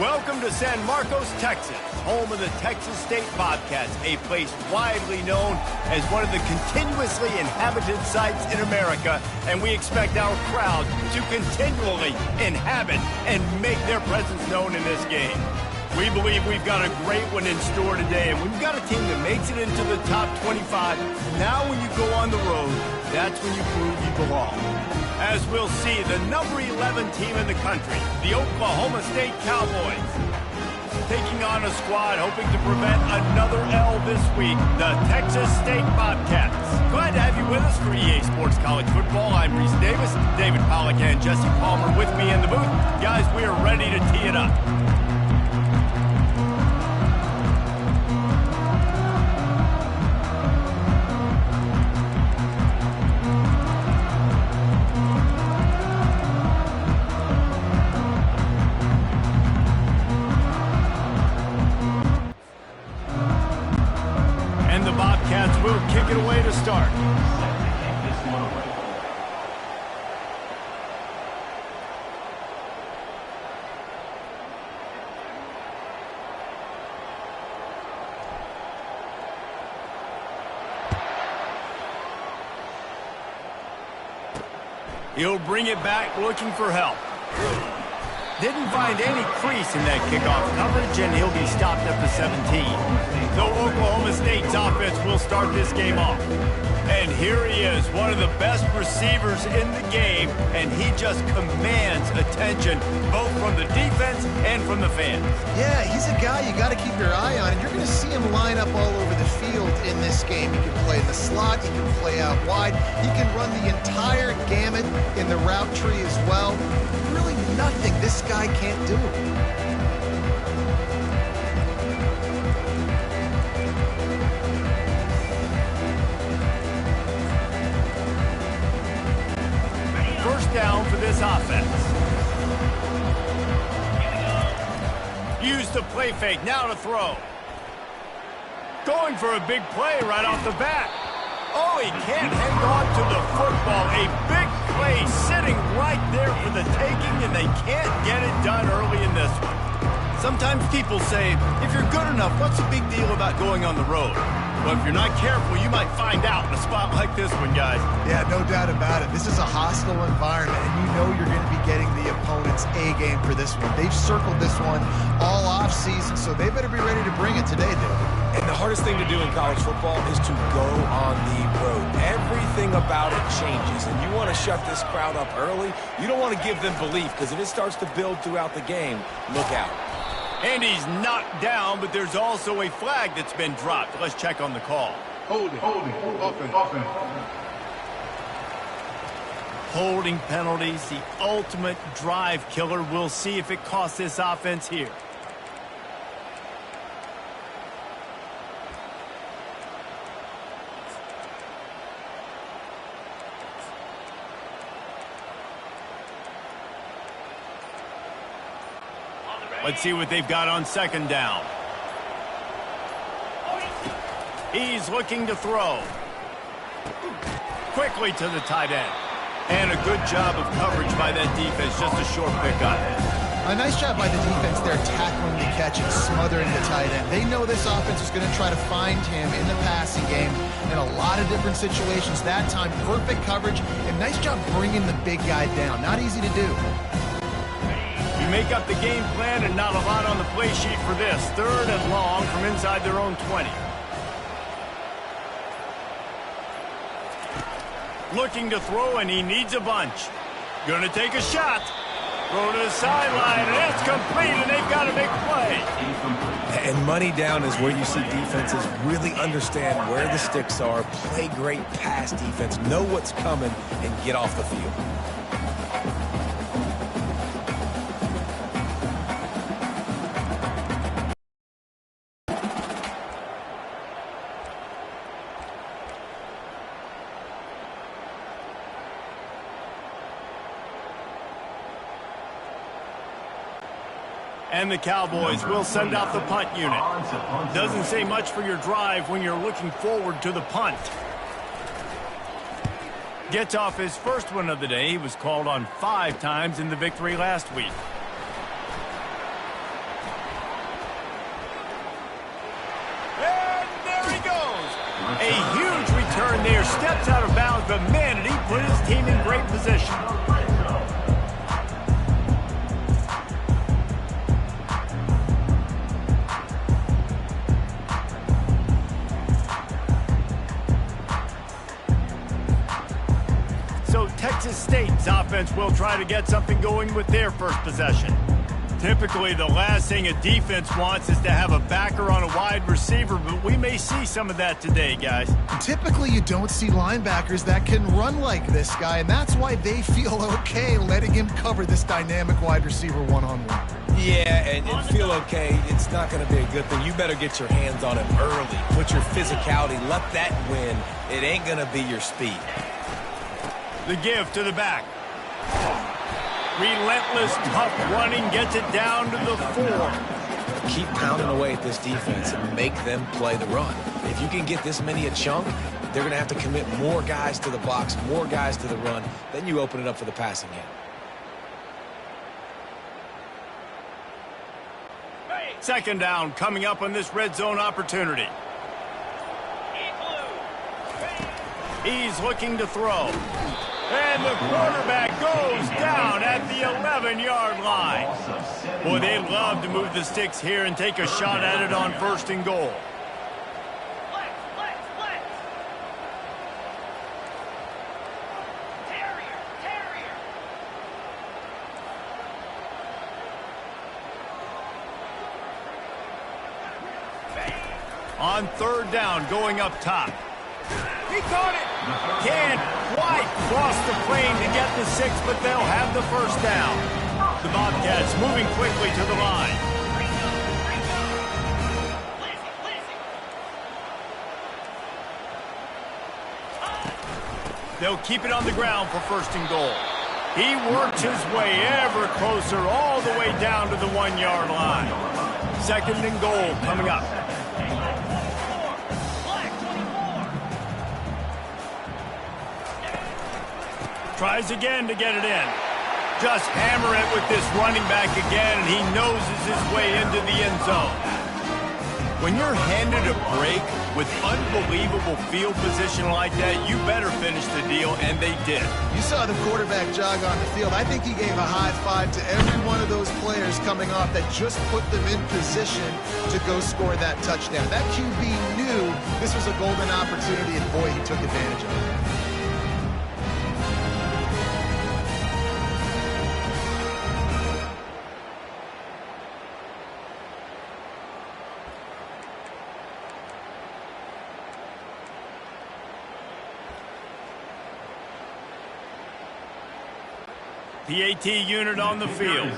Welcome to San Marcos, Texas, home of the Texas State Bobcats, a place widely known as one of the continuously inhabited sites in America, and we expect our crowd to continually inhabit and make their presence known in this game. We believe we've got a great one in store today, and we've got a team that makes it into the top 25. Now when you go on the road, that's when you prove you belong. As we'll see, the number 11 team in the country, the Oklahoma State Cowboys, taking on a squad hoping to prevent another L this week, the Texas State Bobcats. Glad to have you with us for EA Sports College Football. I'm Reese Davis, David Pollack and Jesse Palmer with me in the booth. Guys, we are ready to tee it up. We'll kick it away to start. He'll bring it back looking for help. Didn't find any crease in that kickoff coverage, and he'll be stopped at the 17. So Oklahoma State's offense will start this game off. And here he is, one of the best receivers in the game, and he just commands attention, both from the defense and from the fans. Yeah, he's a guy you got to keep your eye on, and you're going to see him line up all over the field in this game. He can play in the slot, he can play out wide, he can run the entire gamut in the route tree as well. Really nothing this guy can't do. First down for this offense. Use the play fake, now to throw. Going for a big play right off the bat. Oh, he can't hang on to the football. A big play sitting right there for the taking, and they can't get it done early in this one. Sometimes people say, if you're good enough, what's the big deal about going on the road? Well, if you're not careful, you might find out in a spot like this one, guys. Yeah, no doubt about it. This is a hostile environment, and you know you're going to be getting the opponent's A-game for this one. They've circled this one all off-season, so they better be ready to bring it today, dude. And the hardest thing to do in college football is to go on the road. Everything about it changes, and you want to shut this crowd up early. You don't want to give them belief, because if it starts to build throughout the game, look out. And he's knocked down, but there's also a flag that's been dropped. Let's check on the call. Holding, offense. Holding penalties, the ultimate drive killer. We'll see if it costs this offense here. Let's see what they've got on second down. He's looking to throw. Quickly to the tight end. And a good job of coverage by that defense. Just a short pickup. A nice job by the defense there, tackling the catch and smothering the tight end. They know this offense is going to try to find him in the passing game in a lot of different situations. That time, perfect coverage and nice job bringing the big guy down. Not easy to do. You make up the game plan and not a lot on the play sheet for this. Third and long from inside their own 20. Looking to throw, and he needs a bunch. Gonna take a shot. Throw to the sideline, and it's complete, and they've got a big play. And money down is where you see defenses really understand where the sticks are, play great pass defense, know what's coming, and get off the field. And the Cowboys will send out the punt unit. Doesn't say much for your drive when you're looking forward to the punt. Gets off his first one of the day. He was called on 5 times in the victory last week. And they are steps out of bounds, but man, did he put his team in great position. So Texas State's offense will try to get something going with their first possession. Typically, the last thing a defense wants is to have a backer on a wide receiver, but we may see some of that today, guys. Typically, you don't see linebackers that can run like this guy, and that's why they feel okay letting him cover this dynamic wide receiver one-on-one. Yeah, and feel okay, it's not going to be a good thing. You better get your hands on him early. Put your physicality, let that win. It ain't going to be your speed. The give to the back. Relentless, tough running, gets it down to the 4. Keep pounding away at this defense and make them play the run. If you can get this many a chunk, they're going to have to commit more guys to the box, more guys to the run. Then you open it up for the passing game. Second down coming up on this red zone opportunity. He's looking to throw. And the quarterback goes down at the 11-yard line. Boy, they love to move the sticks here and take a shot at it on 1st and goal. On 3rd down, going up top. He caught it. Can't quite cross the plane to get the 6, but they'll have the 1st down. The Bobcats moving quickly to the line. They'll keep it on the ground for 1st and goal. He works his way ever closer all the way down to the 1-yard line. 2nd and goal coming up. Tries again to get it in. Just hammer it with this running back again, and he noses his way into the end zone. When you're handed a break with unbelievable field position like that, you better finish the deal, and they did. You saw the quarterback jog on the field. I think he gave a high five to every one of those players coming off that just put them in position to go score that touchdown. That QB knew this was a golden opportunity, and boy, he took advantage of it. PAT unit on the field.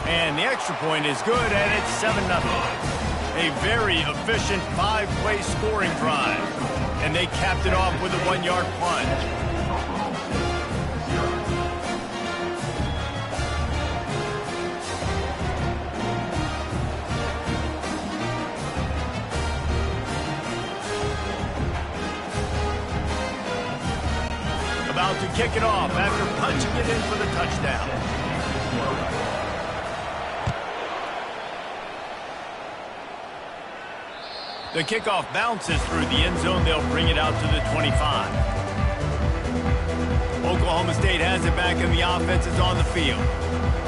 And the extra point is good, and it's 7-0. A very efficient 5-play scoring drive. And they capped it off with a 1-yard plunge. About to kick it off after punching it in for the touchdown. The kickoff bounces through the end zone. They'll bring it out to the 25. Oklahoma State has it back, and the offense is on the field.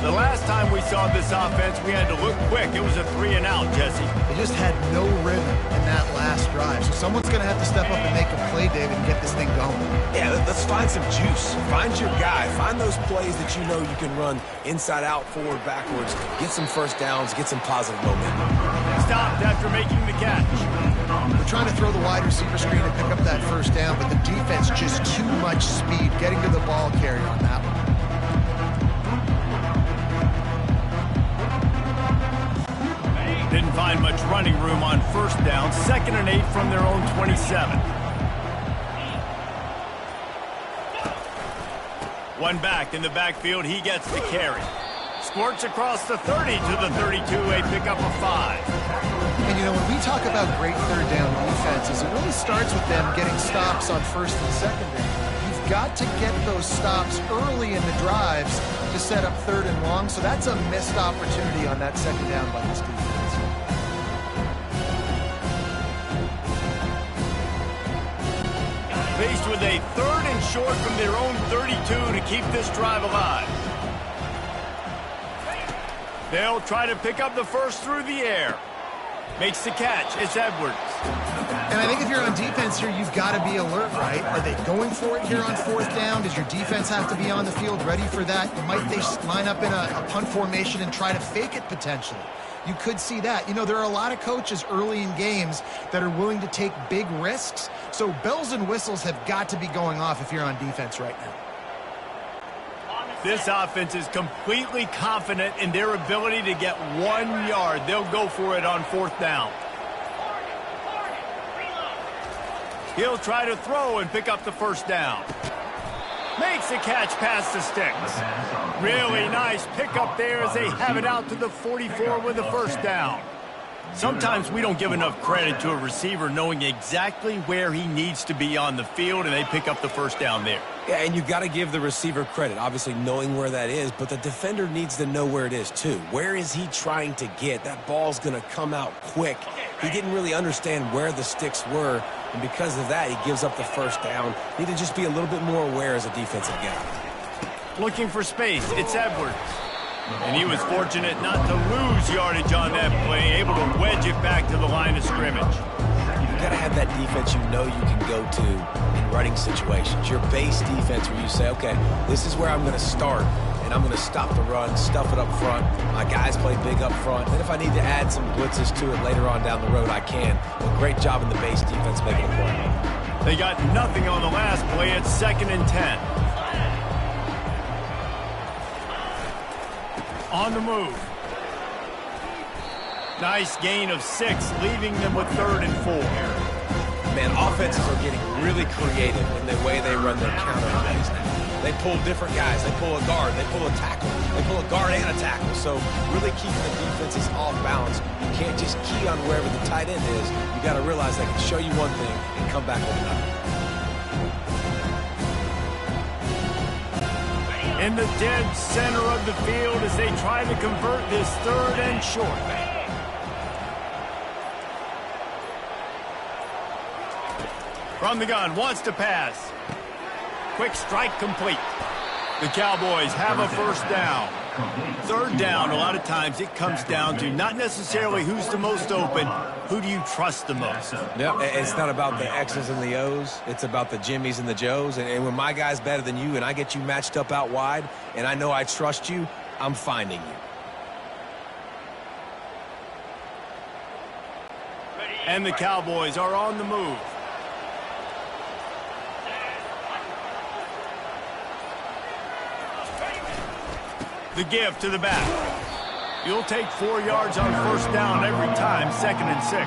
The last time we saw this offense, we had to look quick. It was a 3-and-out, Jesse. They just had no rhythm in that last drive. So someone's going to have to step up and make a play, David, and get this thing going. Yeah, let's find some juice. Find your guy. Find those plays that you know you can run inside out, forward, backwards. Get some 1st downs. Get some positive momentum. Stopped after making the catch. We're trying to throw the wide receiver screen and pick up that 1st down, but the defense just too much speed getting to the ball carrier on that one. Didn't find much running room on 1st down. 2nd and 8 from their own 27. One back in the backfield. He gets the carry. Squirts across the 30 to the 32. A pickup of 5. And, you know, when we talk about great 3rd down defenses, it really starts with them getting stops on 1st and 2nd down. You've got to get those stops early in the drives to set up 3rd and long. So that's a missed opportunity on that 2nd down by this defense. faced with a 3rd and short from their own 32 to keep this drive alive. They'll try to pick up the first through the air. Makes the catch. It's Edwards. And I think if you're on defense here, you've got to be alert, right? Are they going for it here on 4th down? Does your defense have to be on the field ready for that? Might they line up in a punt formation and try to fake it potentially? You could see that. You know, there are a lot of coaches early in games that are willing to take big risks. So bells and whistles have got to be going off if you're on defense right now. This offense is completely confident in their ability to get 1 yard. They'll go for it on 4th down. He'll try to throw and pick up the first down. Makes the catch past the sticks. Really nice pickup there as they have it out to the 44 with the first down. Sometimes we don't give enough credit to a receiver knowing exactly where he needs to be on the field, and they pick up the first down there. Yeah, and you've got to give the receiver credit, obviously knowing where that is, but the defender needs to know where it is too. Where is he trying to get? That ball's going to come out quick. He didn't really understand where the sticks were, and because of that, he gives up the first down. Need to just be a little bit more aware as a defensive guy. Looking for space, it's Edwards. And he was fortunate not to lose yardage on that play, able to wedge it back to the line of scrimmage. You've got to have that defense you know you can go to in running situations. Your base defense where you say, okay, this is where I'm going to start, and I'm going to stop the run, stuff it up front. My guys play big up front. And if I need to add some blitzes to it later on down the road, I can. But great job in the base defense making a play. They got nothing on the last play. It's 2nd and 10. On the move. Nice gain of 6, leaving them with 3rd and 4. Man, offenses are getting really creative in the way they run their counter plays now. They pull different guys. They pull a guard. They pull a tackle. They pull a guard and a tackle. So really keeping the defenses off balance. You can't just key on wherever the tight end is. You got to realize they can show you one thing and come back with another. In the dead center of the field as they try to convert this 3rd and short. From the gun, wants to pass. Quick strike complete. The Cowboys have a first down. 3rd down, a lot of times it comes down to not necessarily who's the most open, who do you trust the most? Yep, it's not about the X's and the O's. It's about the Jimmies and the Joes. And when my guy's better than you and I get you matched up out wide and I know I trust you, I'm finding you. And the Cowboys are on the move. The give to the back. You'll take 4 yards on first down every time, 2nd and 6.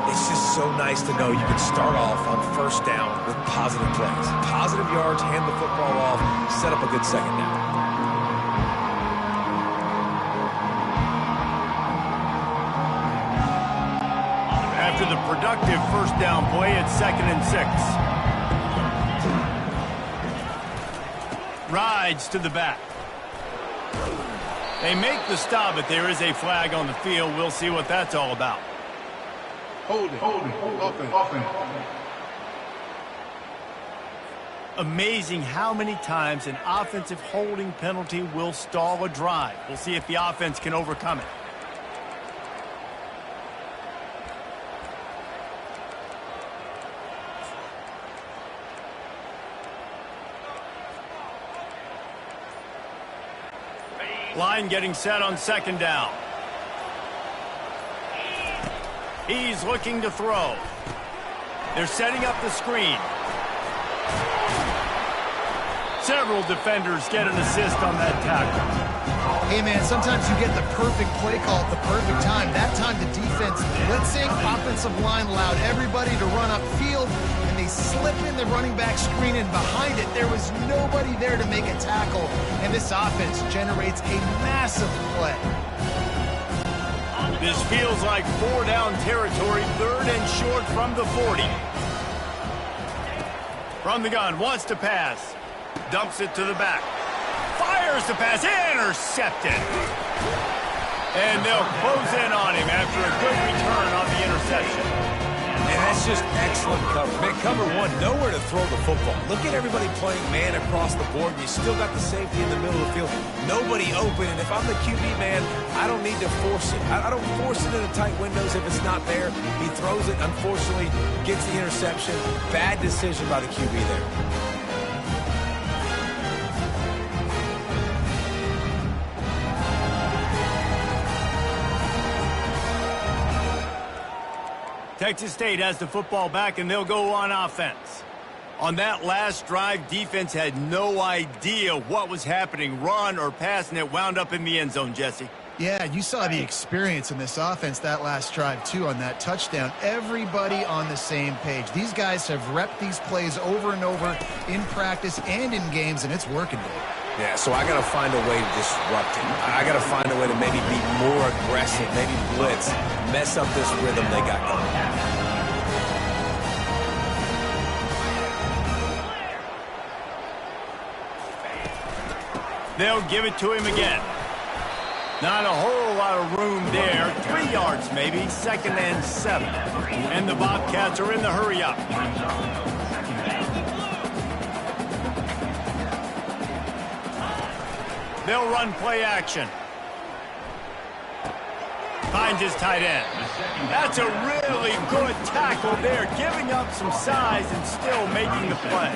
It's just so nice to know you can start off on first down with positive plays. Positive yards, hand the football off, set up a good 2nd down. After the productive first down play, it's 2nd and 6. Rides to the back. They make the stop, but there is a flag on the field. We'll see what that's all about. Holding, offense. Amazing how many times an offensive holding penalty will stall a drive. We'll see if the offense can overcome it. Line getting set on 2nd down. He's looking to throw. They're setting up the screen. Several defenders get an assist on that tackle. Hey, man, sometimes you get the perfect play call at the perfect time. That time the defense blitzing, offensive line allowed everybody to run upfield, and they slip in the running back screen, and behind it, there was nobody there to make a tackle, and this offense generates a massive play. This feels like 4-down territory, 3rd and short from the 40. From the gun, wants to pass. Dumps it to the back. Fires the pass, intercepted. And they'll close in on him after a good return on the interception. And That's just excellent cover. Man, cover one, nowhere to throw the football. Look at everybody playing man across the board, and you still got the safety in the middle of the field. Nobody open, and if I'm the QB, man, I don't need to force it. I don't force it into tight windows if it's not there. He throws it, unfortunately, gets the interception. Bad decision by the QB there. Texas State has the football back, and they'll go on offense. On that last drive, defense had no idea what was happening, run or pass, and it wound up in the end zone, Jesse. Yeah, you saw the experience in this offense that last drive, too, on that touchdown. Everybody on the same page. These guys have repped these plays over and over in practice and in games, and it's working, Dave. Yeah, so I got to find a way to disrupt him. I got to find a way to maybe be more aggressive, maybe blitz, mess up this rhythm they got going. They'll give it to him again. Not a whole lot of room there. 3 yards maybe, 2nd and 7. And the Bobcats are in the hurry up. They'll run play action. Finds his tight end. That's a really good tackle there, giving up some size and still making the play.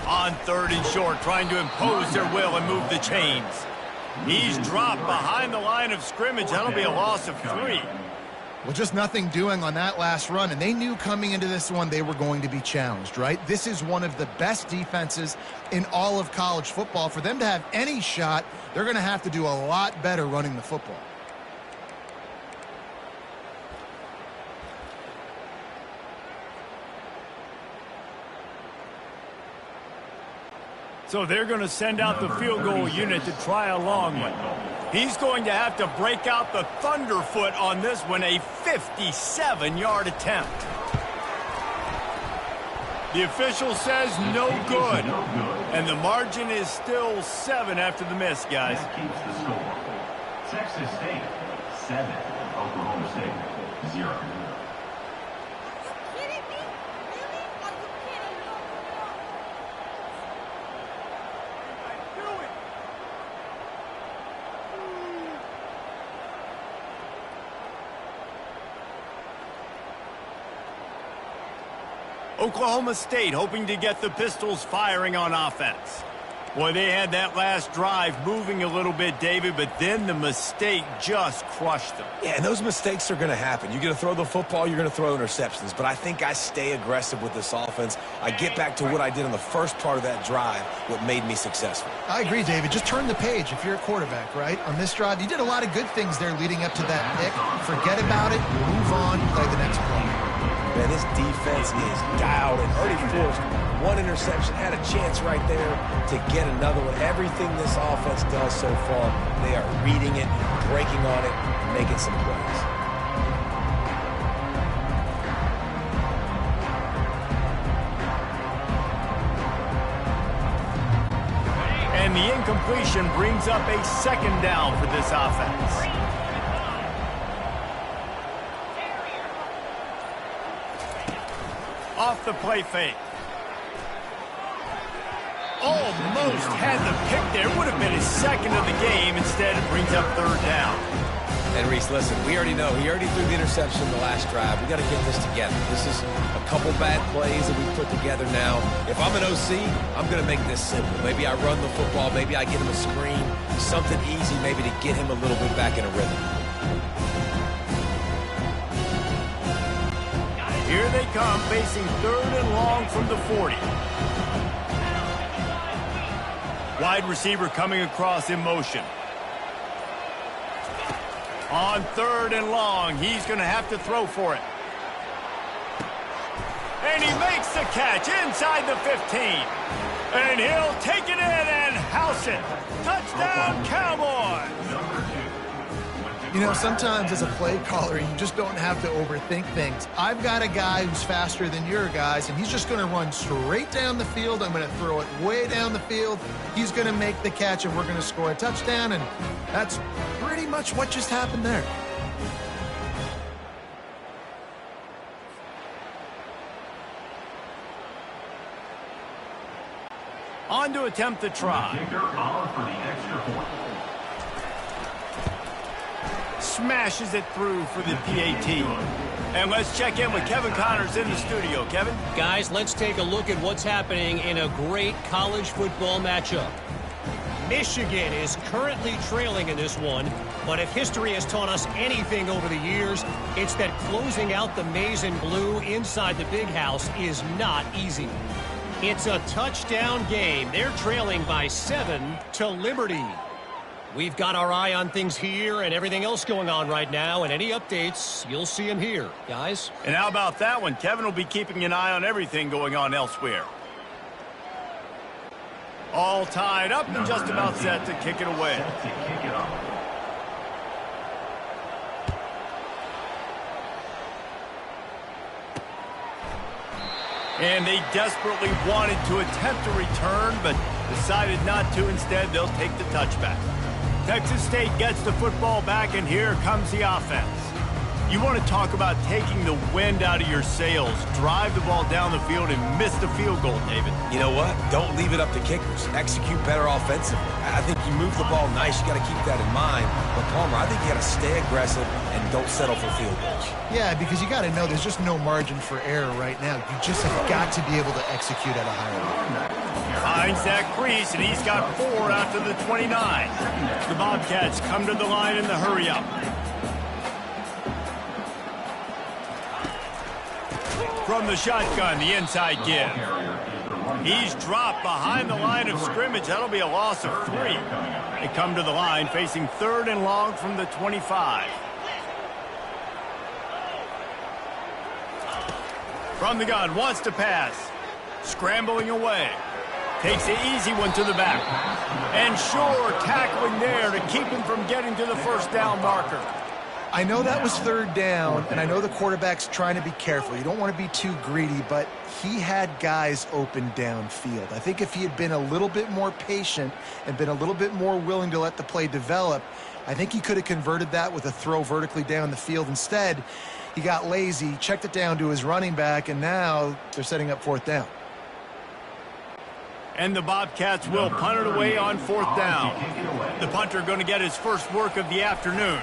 On 3rd and short, trying to impose their will and move the chains. He's dropped behind the line of scrimmage. That'll be a loss of 3. Well, just nothing doing on that last run, and they knew coming into this one they were going to be challenged, right? This is one of the best defenses in all of college football. For them to have any shot, they're going to have to do a lot better running the football. So they're going to send out the field goal unit to try a long one. He's going to have to break out the thunderfoot on this one, a 57-yard attempt. The official says no good. And the margin is still 7 after the miss, guys. That keeps the score. Texas State, 7. Oklahoma State, 0. Oklahoma State hoping to get the Pistols firing on offense. Boy, they had that last drive moving a little bit, David, but then the mistake just crushed them. Yeah, and those mistakes are going to happen. You're going to throw the football, you're going to throw interceptions, but I think I stay aggressive with this offense. I get back to what I did in the first part of that drive, what made me successful. I agree, David. Just turn the page if you're a quarterback, right? On this drive, you did a lot of good things there leading up to that pick. Forget about it, move on, play the next play. Man, this defense is dialed and already forced one interception, had a chance right there to get another one. Everything this offense does so far, they are reading it, breaking on it, making some plays. And the incompletion brings up a 2nd down for this offense. Off the play fake. Almost had the pick there. Would have been his 2nd of the game. Instead, it brings up 3rd down. And Reese, listen, we already know. He already threw the interception in the last drive. We got to get this together. This is a couple bad plays that we put together now. If I'm an OC, I'm going to make this simple. Maybe I run the football. Maybe I get him a screen. Something easy maybe to get him a little bit back in a rhythm. Here they come, facing 3rd and long from the 40. Wide receiver coming across in motion. On 3rd and long, he's going to have to throw for it. And he makes the catch inside the 15. And he'll take it in and house it. Touchdown, Cowboys! You know, sometimes as a play caller, you just don't have to overthink things. I've got a guy who's faster than your guys, and he's just going to run straight down the field. I'm going to throw it way down the field. He's going to make the catch, and we're going to score a touchdown, and that's pretty much what just happened there. On to attempt the try. Smashes it through for the PAT. And let's check in with Kevin Connors in the studio. Kevin? Guys, let's take a look at what's happening in a great college football matchup. Michigan is currently trailing in this one, but if history has taught us anything over the years, it's that closing out the maize and blue inside the big house is not easy. It's a touchdown game. They're trailing by 7 to Liberty. We've got our eye on things here and everything else going on right now, and any updates, you'll see them here, guys. And how about that one? Kevin will be keeping an eye on everything going on elsewhere. All tied up and just about set to kick it away. And they desperately wanted to attempt a return, but decided not to. Instead, they'll take the touchback. Texas State gets the football back, and here comes the offense. You want to talk about taking the wind out of your sails. Drive the ball down the field and miss the field goal, David. You know what? Don't leave it up to kickers. Execute better offensively. I think you move the ball nice. You got to keep that in mind. But, Palmer, I think you got to stay aggressive and don't settle for field goals. Yeah, because you got to know there's just no margin for error right now. You just have got to be able to execute at a higher level. Finds that crease, and he's got 4 out to the 29. The Bobcats come to the line in the hurry-up. From the shotgun, the inside give. He's dropped behind the line of scrimmage. That'll be a loss of 3. They come to the line facing 3rd and long from the 25. From the gun, wants to pass. Scrambling away. Takes the easy one to the back. And sure, tackling there to keep him from getting to the first down marker. I know that was 3rd down, and I know the quarterback's trying to be careful. You don't want to be too greedy, but he had guys open downfield. I think if he had been a little bit more patient and been a little bit more willing to let the play develop, I think he could have converted that with a throw vertically down the field. Instead, he got lazy, checked it down to his running back, and now they're setting up 4th down. And the Bobcats will punt it away on 4th down. The punter going to get his first work of the afternoon.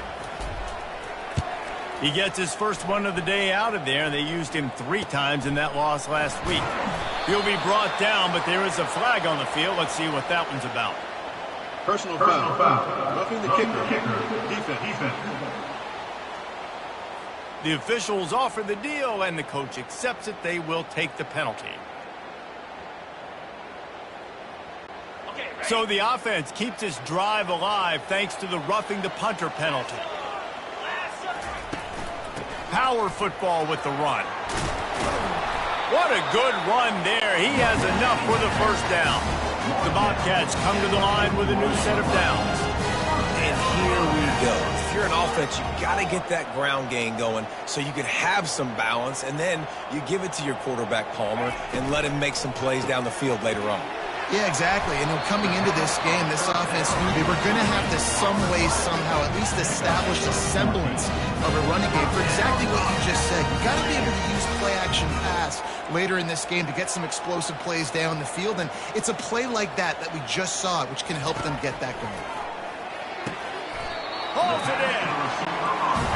He gets his first one of the day out of there. They used him 3 times in that loss last week. He'll be brought down, but there is a flag on the field. Let's see what that one's about. Personal foul. Roughing the kicker. Defense. The officials offer the deal, and the coach accepts it. They will take the penalty. So the offense keeps this drive alive thanks to the roughing the punter penalty. Power football with the run. What a good run there. He has enough for the first down. The Bobcats come to the line with a new set of downs. And here we go. If you're an offense, you got to get that ground game going so you can have some balance, and then you give it to your quarterback, Palmer, and let him make some plays down the field later on. Yeah, exactly. And coming into this game, this offense knew they were going to have to some way, somehow, at least establish a semblance of a running game for exactly what you just said. You got to be able to use play-action pass later in this game to get some explosive plays down the field. And it's a play like that we just saw, which can help them get that going. Pulls it in.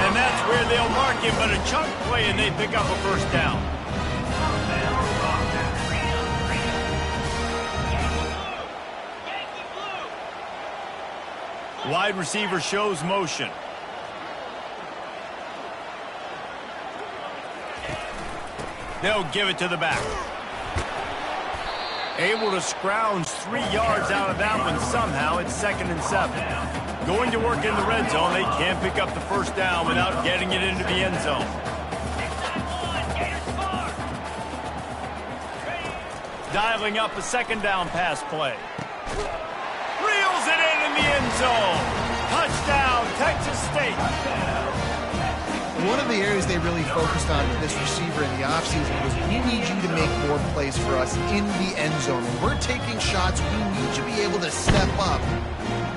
And that's where they'll mark him, but a chunk play, and they pick up a first down. Wide receiver shows motion. They'll give it to the back. Able to scrounge 3 yards out of that one somehow. It's 2nd and 7. Going to work in the red zone. They can't pick up the first down without getting it into the end zone. Dialing up a 2nd down pass play. Reels it in the end zone. Touchdown, Texas State. One of the areas they really focused on with this receiver in the offseason was, we need you to make more plays for us in the end zone. When we're taking shots, we need you to be able to step up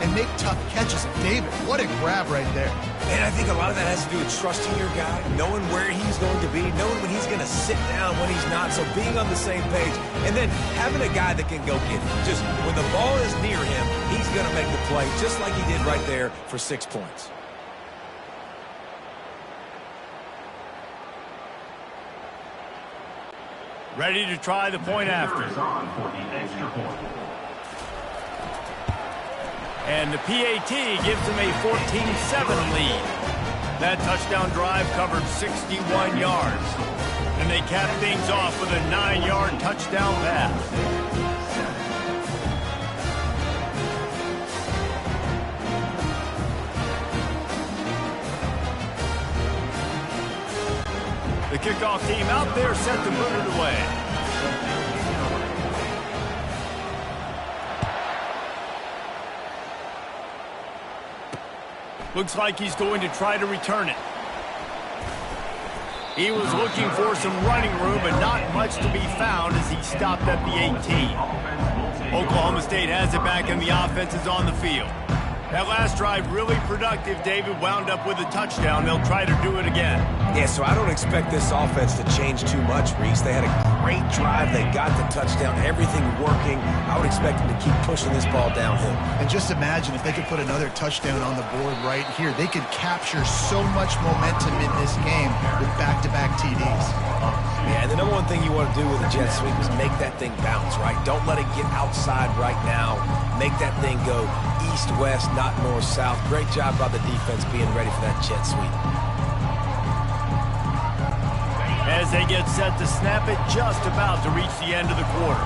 and make tough catches. David, what a grab right there. And I think a lot of that has to do with trusting your guy, knowing where he's going to be, knowing when he's going to sit down, when he's not, so being on the same page, and then having a guy that can go get it. Just when the ball is near him, he's going to make the play, just like he did right there for 6 points. Ready to try the point after. And the PAT gives him a 14-7 lead. That touchdown drive covered 61 yards. And they cap things off with a 9-yard touchdown pass. The kickoff team out there set to put it away. Looks like he's going to try to return it. He was looking for some running room, but not much to be found as he stopped at the 18. Oklahoma State has it back, and the offense is on the field. That last drive really productive. David wound up with a touchdown. They'll try to do it again. Yeah, so I don't expect this offense to change too much, Reese. They had a great drive. They got the touchdown. Everything working. I would expect them to keep pushing this ball downhill. And just imagine if they could put another touchdown on the board right here. They could capture so much momentum in this game with back-to-back TDs. Yeah, and the number one thing you want to do with a jet sweep is make that thing bounce, right? Don't let it get outside right now. Make that thing go east-west, not north-south. Great job by the defense being ready for that jet sweep. As they get set to snap it, just about to reach the end of the quarter.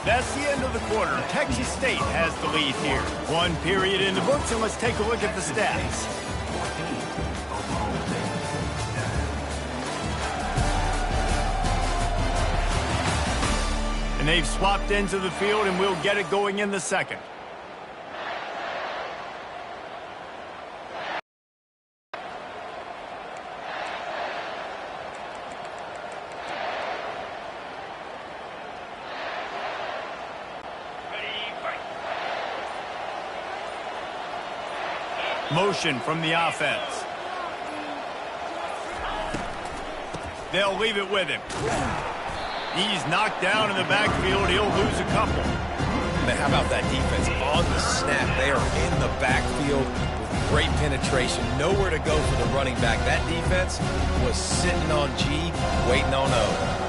That's the end of the quarter. Texas State has the lead here. One period in the books, and let's take a look at the stats. And they've swapped ends of the field, and we'll get it going in the second. Motion from the offense. They'll leave it with him. He's knocked down in the backfield. He'll lose a couple. Man, how about that defense on the snap? They are in the backfield with great penetration. Nowhere to go for the running back. That defense was sitting on G, waiting on O.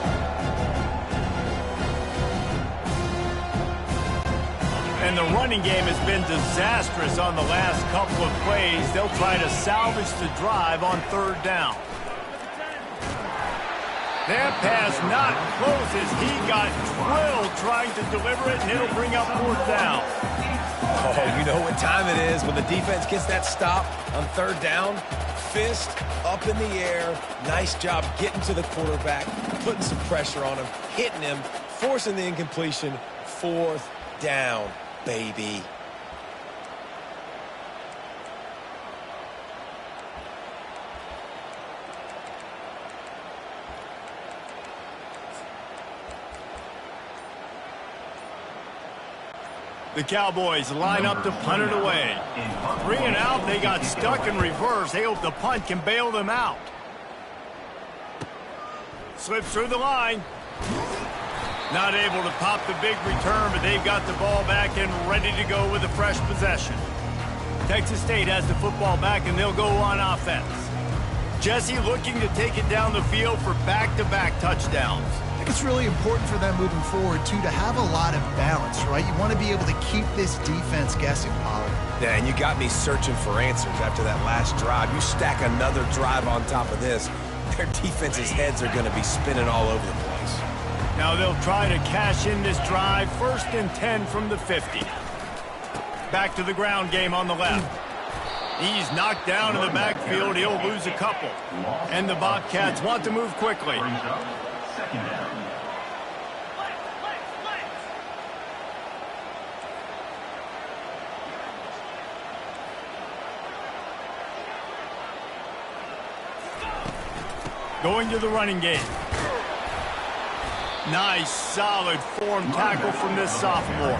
And the running game has been disastrous on the last couple of plays. They'll try to salvage the drive on third down. That pass not close as he got drilled trying to deliver it, and it'll bring up fourth down. Oh, you know what time it is when the defense gets that stop on third down. Fist up in the air. Nice job getting to the quarterback, putting some pressure on him, hitting him, forcing the incompletion. Fourth down, baby. The Cowboys line up to punt it away. 3 and out, they got stuck in reverse. They hope the punt can bail them out. Slips through the line. Not able to pop the big return, but they've got the ball back and ready to go with a fresh possession. Texas State has the football back, and they'll go on offense. Jesse looking to take it down the field for back-to-back touchdowns. I think it's really important for them moving forward, too, to have a lot of balance, right? You want to be able to keep this defense guessing, Pollard. Yeah, and you got me searching for answers after that last drive. You stack another drive on top of this, their defense's heads are going to be spinning all over the place. Now they'll try to cash in this drive. 1st and 10 from the 50. Back to the ground game on the left. He's knocked down in the backfield. He'll lose a couple. And the Bobcats want to move quickly. Going to the running game. Nice, solid form tackle from this sophomore.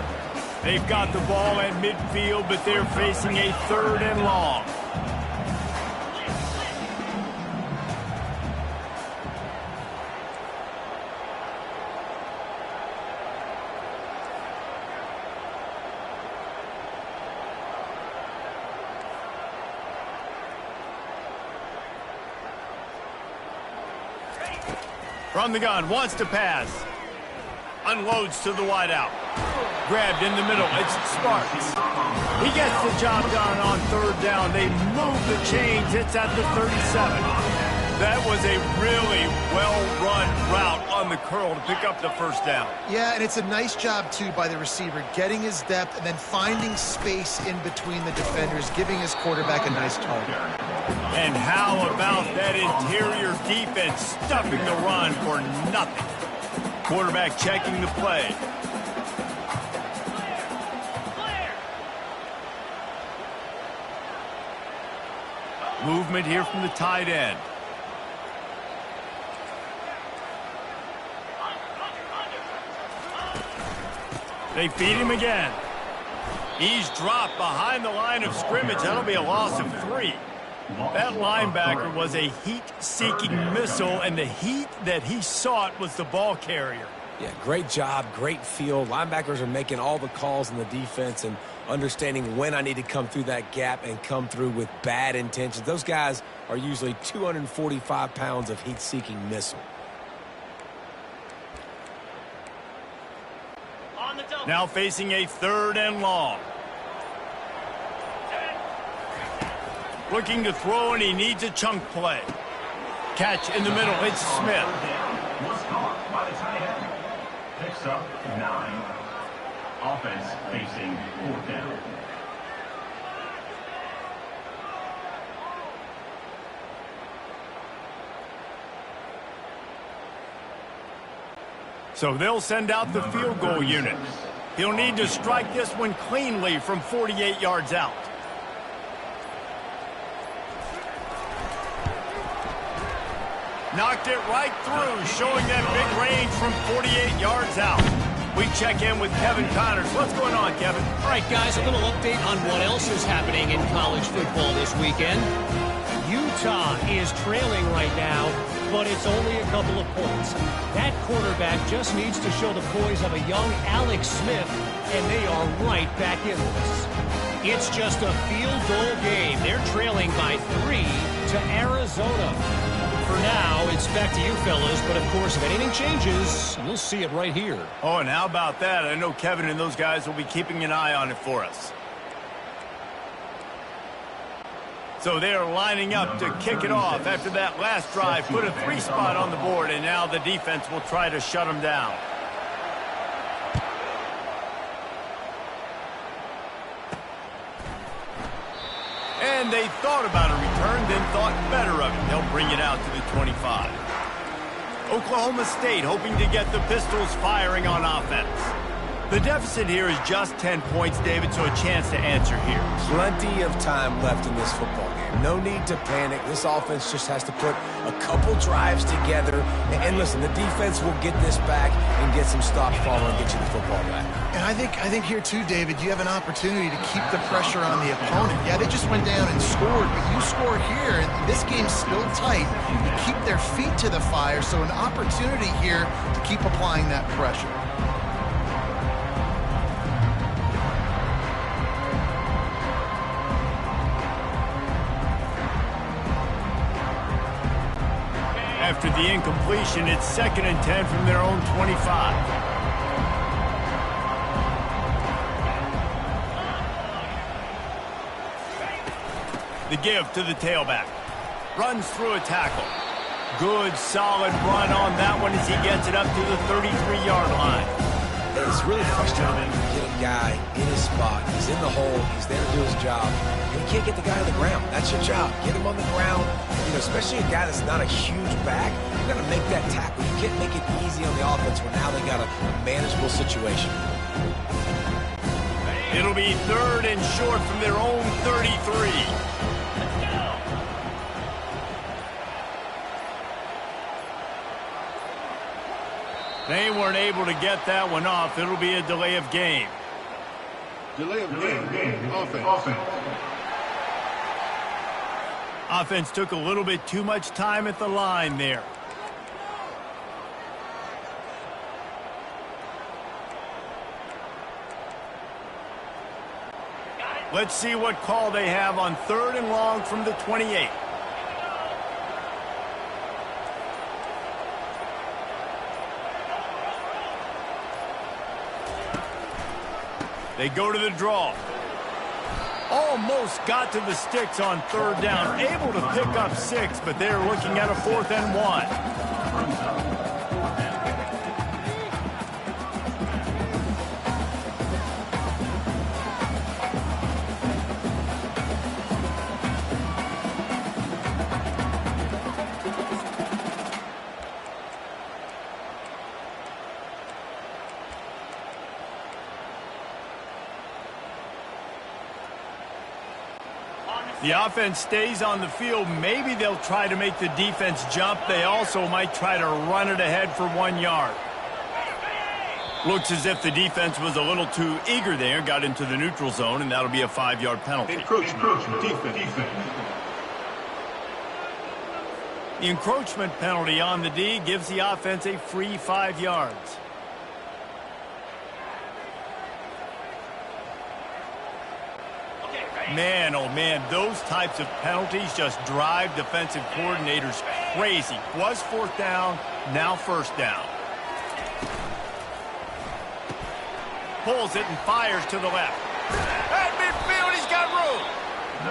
They've got the ball at midfield, but they're facing a 3rd and long. From the gun, wants to pass. Unloads to the wideout. Grabbed in the middle, it's Sparks. He gets the job done on 3rd down. They move the chains, it's at the 37. That was a really well-run route on the curl to pick up the 1st down. Yeah, and it's a nice job, too, by the receiver, getting his depth and then finding space in between the defenders, giving his quarterback a nice target. And how about that interior defense stuffing the run for nothing? Quarterback checking the play. Movement here from the tight end. They feed him again. He's dropped behind the line of scrimmage. That'll be a loss of 3. That linebacker was a heat-seeking missile, and the heat that he sought was the ball carrier. Yeah, great job, great feel. Linebackers are making all the calls in the defense and understanding when I need to come through that gap and come through with bad intentions. Those guys are usually 245 pounds of heat-seeking missile. Now facing a 3rd and long. Looking to throw, and he needs a chunk play. Catch in the middle, it's Smith. Was caught by the tight end. Picks up 9. Offense facing 4th down. So they'll send out the field goal unit. He'll need to strike this one cleanly from 48 yards out. Knocked it right through, showing that big range from 48 yards out. We check in with Kevin Connors. What's going on, Kevin? All right, guys, a little update on what else is happening in college football this weekend. Utah is trailing right now, but it's only a couple of points. That quarterback just needs to show the poise of a young Alex Smith, and they are right back in this. It's just a field goal game. They're trailing by 3 to Arizona. For now, it's back to you fellas, but of course, if anything changes, you'll see it right here. Oh, and how about that? I know Kevin and those guys will be keeping an eye on it for us. So they are lining up to kick it off after that last drive. Put a 3 spot on the board, and now the defense will try to shut them down. And they thought about a return, then thought better of it. They'll bring it out to the 25. Oklahoma State hoping to get the Pistols firing on offense. The deficit here is just 10 points, David, so a chance to answer here. Plenty of time left in this football game. No need to panic. This offense just has to put a couple drives together. And listen, the defense will get this back and get some stops following and get you the football back. And I think here too, David, you have an opportunity to keep the pressure on the opponent. Yeah, they just went down and scored, but you score here, and this game's still tight. You keep their feet to the fire, so an opportunity here to keep applying that pressure. After the incompletion, it's 2nd and 10 from their own 25. The give to the tailback. Runs through a tackle. Good, solid run on that one as he gets it up to the 33-yard line. It's really frustrating to get a guy in his spot. He's in the hole. He's there to do his job. And you can't get the guy on the ground. That's your job. Get him on the ground. You know, especially a guy that's not a huge back. You got to make that tackle. You can't make it easy on the offense when now they got a manageable situation. It'll be 3rd and short from their own 33. They weren't able to get that one off. It'll be a delay of game. Delay of game. Offense. Offense took a little bit too much time at the line there. Let's see what call they have on 3rd and long from the 28. They go to the draw. Almost got to the sticks on 3rd down. Able to pick up 6, but they're looking at a 4th and 1. The offense stays on the field. Maybe they'll try to make the defense jump. They also might try to run it ahead for 1 yard. Looks as if the defense was a little too eager there, got into the neutral zone, and that'll be a 5-yard penalty. Encroachment. Defense. The encroachment penalty on the D gives the offense a free 5 yards. Man, oh man, those types of penalties just drive defensive coordinators crazy. Was 4th down, now 1st down. Pulls it and fires to the left. At midfield, he's got room.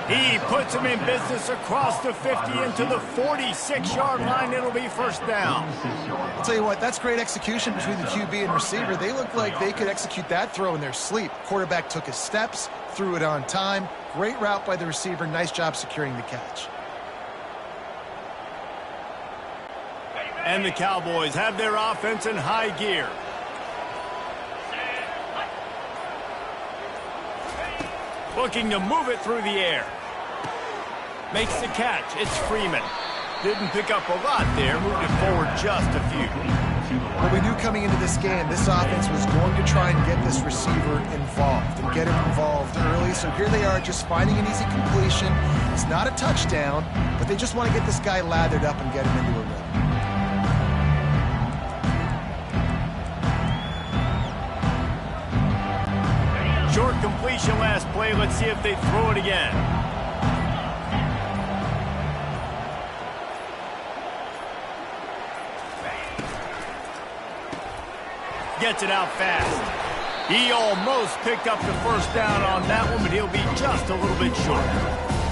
He puts him in business across the 50 into the 46-yard line. It'll be 1st down. I'll tell you what, that's great execution between the QB and receiver. They look like they could execute that throw in their sleep. Quarterback took his steps, threw it on time. Great route by the receiver. Nice job securing the catch. And the Cowboys have their offense in high gear. Looking to move it through the air. Makes the catch. It's Freeman. Didn't pick up a lot there. Moved it forward just a few. Well, we knew coming into this game, this offense was going to try and get this receiver involved and get him involved early. So here they are just finding an easy completion. It's not a touchdown, but they just want to get this guy lathered up and get him into a rhythm. Short completion last play. Let's see if they throw it again. Gets it out fast. He almost picked up the 1st down on that one, but he'll be just a little bit short.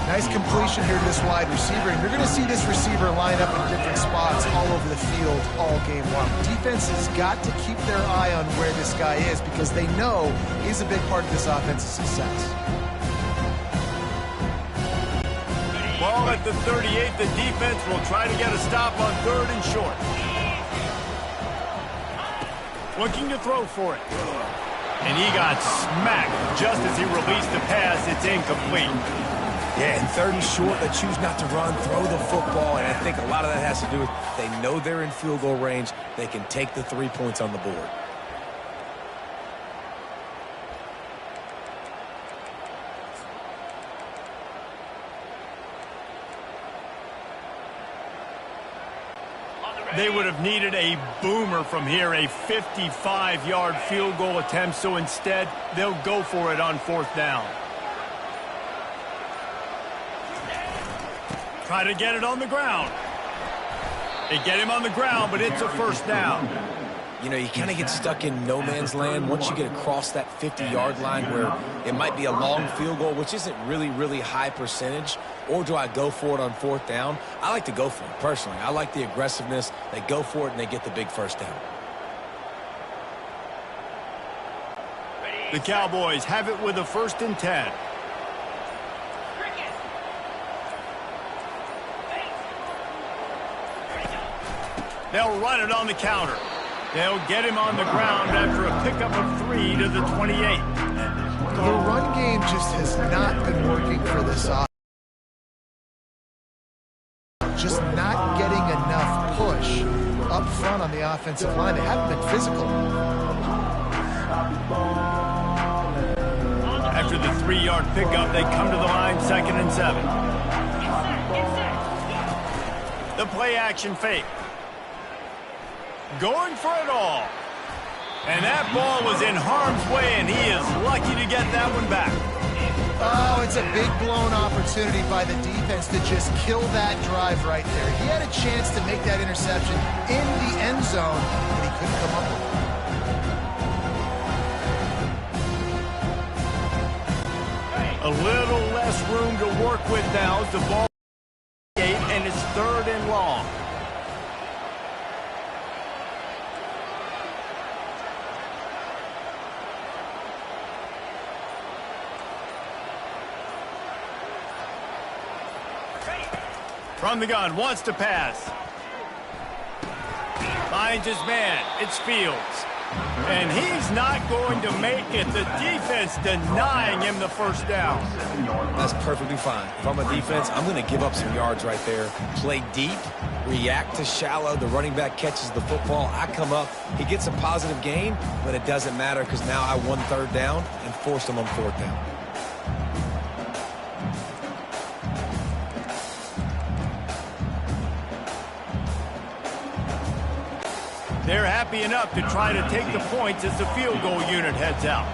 Nice completion here to this wide receiver, and you're going to see this receiver line up in different spots all over the field all game long. Defense has got to keep their eye on where this guy is because they know he's a big part of this offense's success. Ball at the 38. The defense will try to get a stop on 3rd and short. Looking to throw for it. And he got smacked just as he released the pass. It's incomplete. Yeah, and 3rd and short, they choose not to run, throw the football, and I think a lot of that has to do with they know they're in field goal range. They can take the 3 points on the board. They would have needed a boomer from here, a 55-yard field goal attempt, so instead they'll go for it on 4th down. Try to get it on the ground. They get him on the ground, but it's a 1st down. You know, you kind of get stuck in no man's land once you get across that 50-yard line where it might be a long field goal, which isn't really high percentage, or do I go for it on 4th down? I like to go for it, personally. I like the aggressiveness. They go for it, and they get the big 1st down. The Cowboys have it with a 1st and 10. They'll run it on the counter. They'll get him on the ground after a pickup of 3 to the 28. The run game just has not been working for this offense. Just not getting enough push up front down on the offensive line. They haven't been physical. After the 3-yard pickup, they come to the line, 2nd and 7. The play action fake. Going for it all. And that ball was in harm's way, and he is lucky to get that one back. Oh, it's a big blown opportunity by the defense to just kill that drive right there. He had a chance to make that interception in the end zone, and he couldn't come up with it. A little less room to work with now as the ball and it's 3rd and long. From the gun, wants to pass. Finds his man. It's Fields. And he's not going to make it. The defense denying him the first down. That's perfectly fine. If I'm a defense, I'm going to give up some yards right there. Play deep, react to shallow. The running back catches the football. I come up. He gets a positive gain, but it doesn't matter because now I won 3rd down and forced him on 4th down. They're happy enough to try to take the points as the field goal unit heads out.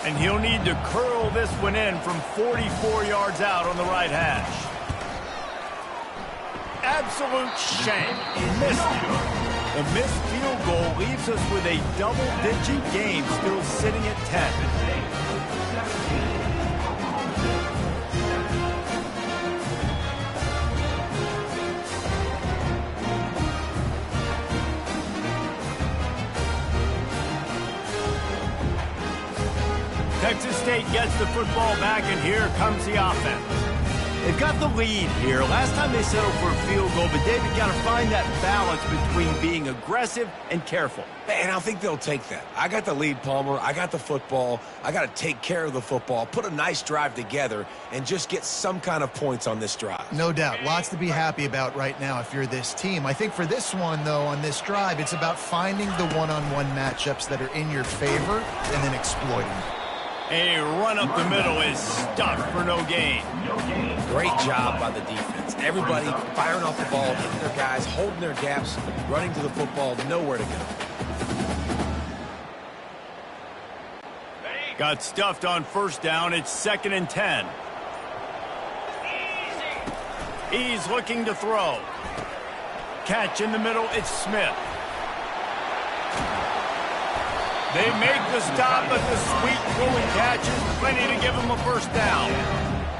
And he'll need to curl this one in from 44 yards out on the right hash. Absolute shame. He missed it. The missed field goal leaves us with a double-digit game still sitting at 10. Texas State gets the football back, and here comes the offense. They've got the lead here. Last time they settled for a field goal, but David got to find that balance between being aggressive and careful. And I think they'll take that. I got the lead, Palmer. I got the football. I got to take care of the football, put a nice drive together, and just get some kind of points on this drive. No doubt. Lots to be happy about right now if you're this team. I think for this one, though, on this drive, it's about finding the one-on-one matchups that are in your favor and then exploiting them. A run up the middle is stuffed for no gain. Great job by the defense. Everybody firing off the ball, hitting their guys, holding their gaps, running to the football, nowhere to go. Got stuffed on 1st down. It's 2nd and 10. He's looking to throw. Catch in the middle. It's Smith. They make the stop, but the sweet throw and catch is plenty to give them a 1st down.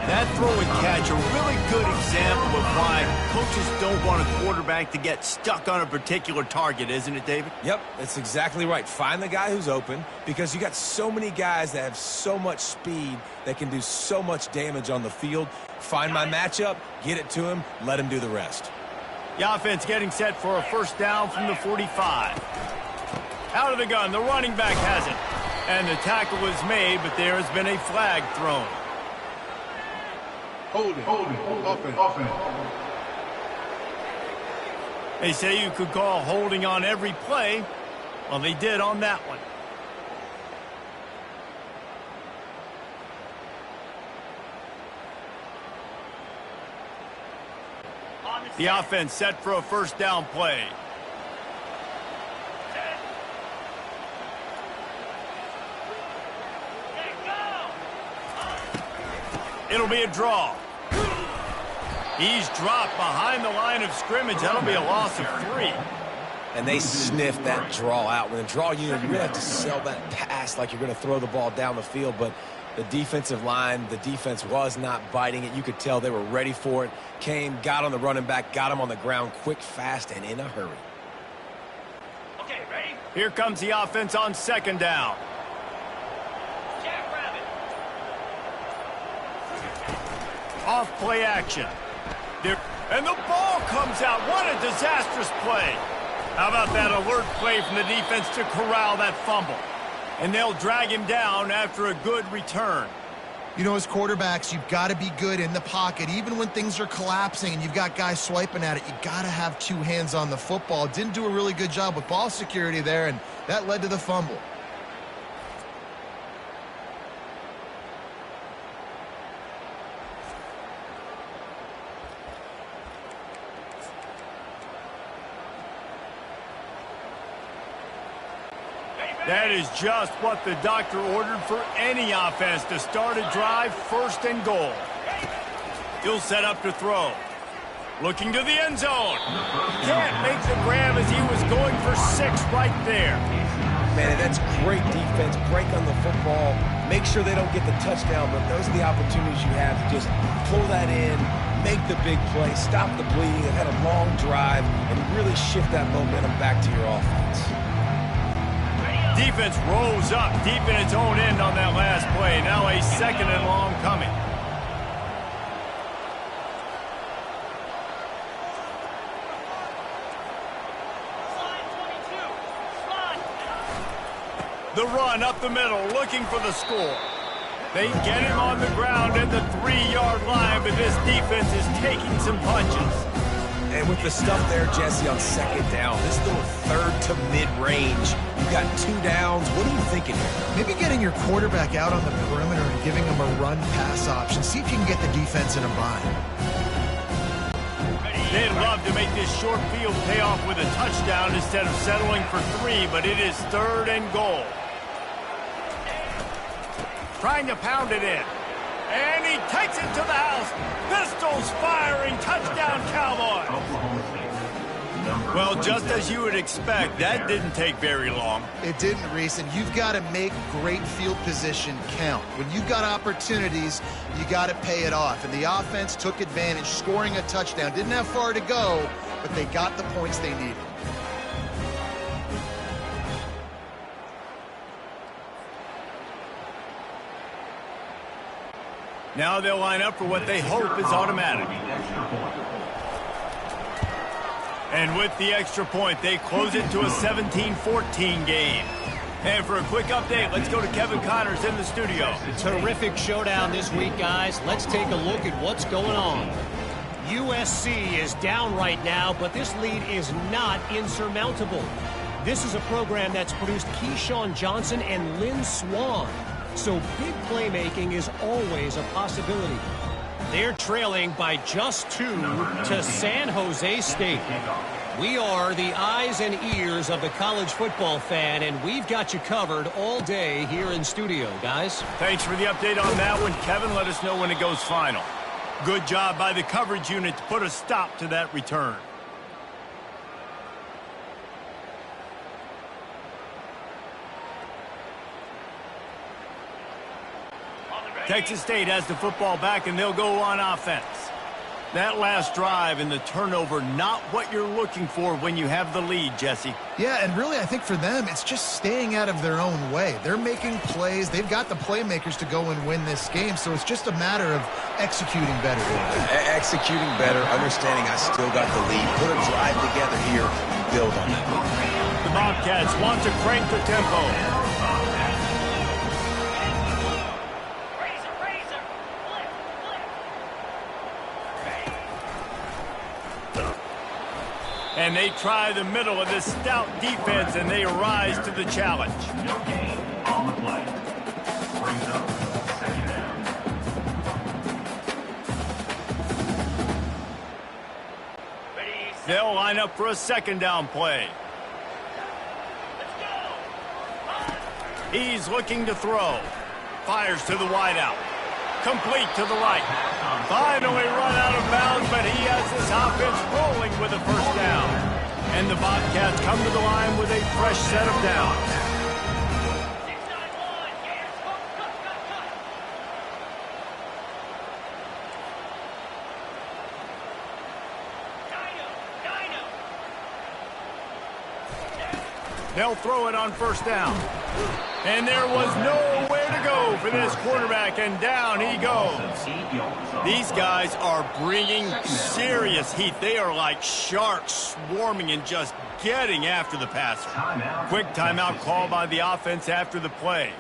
That throw and catch, a really good example of why coaches don't want a quarterback to get stuck on a particular target, isn't it, David? Yep, that's exactly right. Find the guy who's open because you got so many guys that have so much speed that can do so much damage on the field. Find my matchup, get it to him, let him do the rest. The offense getting set for a 1st down from the 45. Out of the gun, the running back has it. And the tackle is made, but there has been a flag thrown. Holding. Offense. They say you could call holding on every play. Well, they did on that one. The offense set for a 1st down play. It'll be a draw. He's dropped behind the line of scrimmage. That'll be a loss of 3. And they sniffed that draw out. When a draw unit, you really have to sell that pass like you're going to throw the ball down the field. But the defensive line, the defense was not biting it. You could tell they were ready for it. Came, got on the running back, got him on the ground quick, fast, and in a hurry. Okay, ready? Here comes the offense on 2nd down. Off play action. And the ball comes out. What a disastrous play. How about that alert play from the defense to corral that fumble? And they'll drag him down after a good return. You know, as quarterbacks, you've got to be good in the pocket. Even when things are collapsing and you've got guys swiping at it, you got to have two hands on the football. Didn't do a really good job with ball security there, and that led to the fumble. That is just what the doctor ordered for any offense to start a drive, first and goal. He'll set up to throw. Looking to the end zone. Can't make the grab as he was going for 6 right there. Man, that's great defense. Break on the football. Make sure they don't get the touchdown, but those are the opportunities you have to just pull that in, make the big play, stop the bleeding. They've had a long drive and really shift that momentum back to your offense. Defense rolls up deep in its own end on that last play. Now a 2nd and long coming. The run up the middle, looking for the score. They get him on the ground at the 3-yard line, but this defense is taking some punches. And with the stuff there, Jesse, on 2nd down, this little 3rd to mid-range, you've got 2 downs. What are you thinking here? Maybe getting your quarterback out on the perimeter and giving him a run-pass option. See if you can get the defense in a bind. They'd love to make this short field pay off with a touchdown instead of settling for 3, but it is 3rd and goal. Trying to pound it in. And he takes it to the house. Pistols firing. Touchdown, Cowboys. Well, just as you would expect, that didn't take very long. It didn't, Reese, and you've got to make great field position count. When you've got opportunities, you got to pay it off. And the offense took advantage, scoring a touchdown. Didn't have far to go, but they got the points they needed. Now they'll line up for what they hope is automatic. And with the extra point, they close it to a 17-14 game. And for a quick update, let's go to Kevin Connors in the studio. Terrific showdown this week, guys. Let's take a look at what's going on. USC is down right now, but this lead is not insurmountable. This is a program that's produced Keyshawn Johnson and Lynn Swann. So big playmaking is always a possibility. They're trailing by just 2 to San Jose State. We are the eyes and ears of the college football fan, and we've got you covered all day here in studio, guys. Thanks for the update on that one, Kevin. Let us know when it goes final. Good job by the coverage unit to put a stop to that return. Texas State has the football back, and they'll go on offense. That last drive and the turnover, not what you're looking for when you have the lead, Jesse. Yeah, and really, I think for them, it's just staying out of their own way. They're making plays. They've got the playmakers to go and win this game, so it's just a matter of executing better. Executing better, understanding I still got the lead. Put a drive together here, build on that. The Bobcats want to crank the tempo. And they try the middle of this stout defense, and they rise to the challenge. No gain on the play. Brings up 2nd down. They'll line up for a 2nd down play. He's looking to throw. Fires to the wideout. Complete to the right. Finally run out of bounds, but he has this offense rolling with a 1st down. And the Bobcats come to the line with a fresh set of downs. They'll throw it on 1st down. And there was nowhere to go for this quarterback, and down he goes. These guys are bringing serious heat. They are like sharks swarming and just getting after the passer. Quick timeout call by the offense after the play.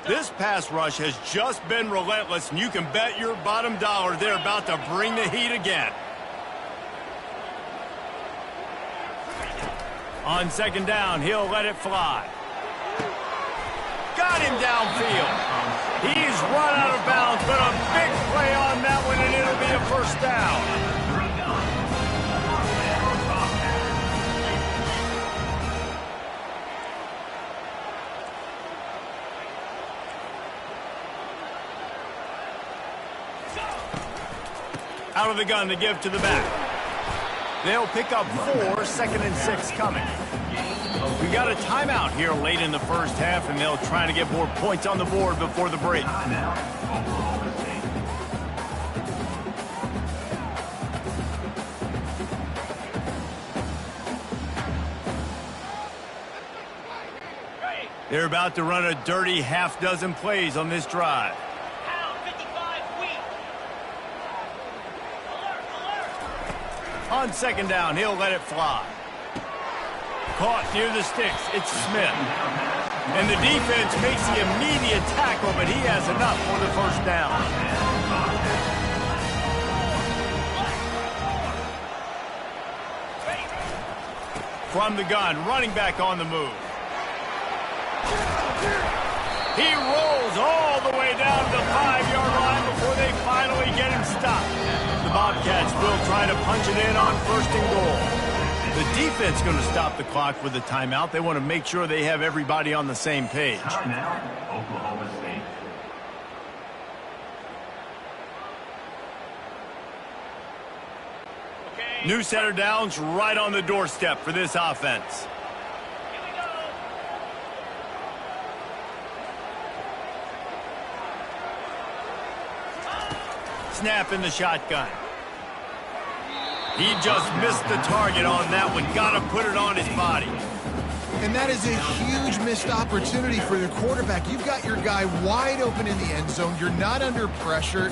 This pass rush has just been relentless, and you can bet your bottom dollar they're about to bring the heat again. On second down, he'll let it fly. Got him downfield. He's run out of bounds, but a big play on that one, and it'll be a first down. Out of the gun to give to the back. They'll pick up 4, 2nd and 6 coming. We got a timeout here late in the first half, and they'll try to get more points on the board before the break. They're about to run a dirty half-dozen plays on this drive. On second down, he'll let it fly. Caught near the sticks. It's Smith. And the defense makes the immediate tackle, but he has enough for the first down. From the gun, running back on the move. He rolls all the way down to the 5-yard line before they finally get him stopped. The Bobcats will try to punch it in on 1st and goal. The defense going to stop the clock with a timeout. They want to make sure they have everybody on the same page. Now, Oklahoma State. New center downs right on the doorstep for this offense. Snap in the shotgun. He just missed the target on that one. Got to put it on his body. And that is a huge missed opportunity for your quarterback. You've got your guy wide open in the end zone. You're not under pressure.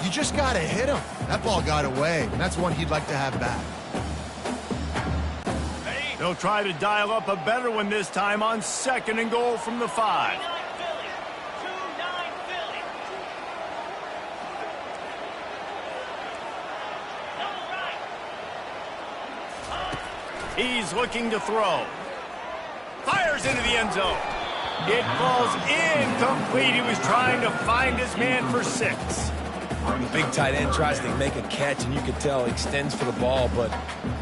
You just got to hit him. That ball got away. And that's one he'd like to have back. They'll try to dial up a better one this time on 2nd and goal from the 5. He's looking to throw. Fires into the end zone. It falls incomplete. He was trying to find his man for 6. The big tight end tries to make a catch, and you can tell he extends for the ball, but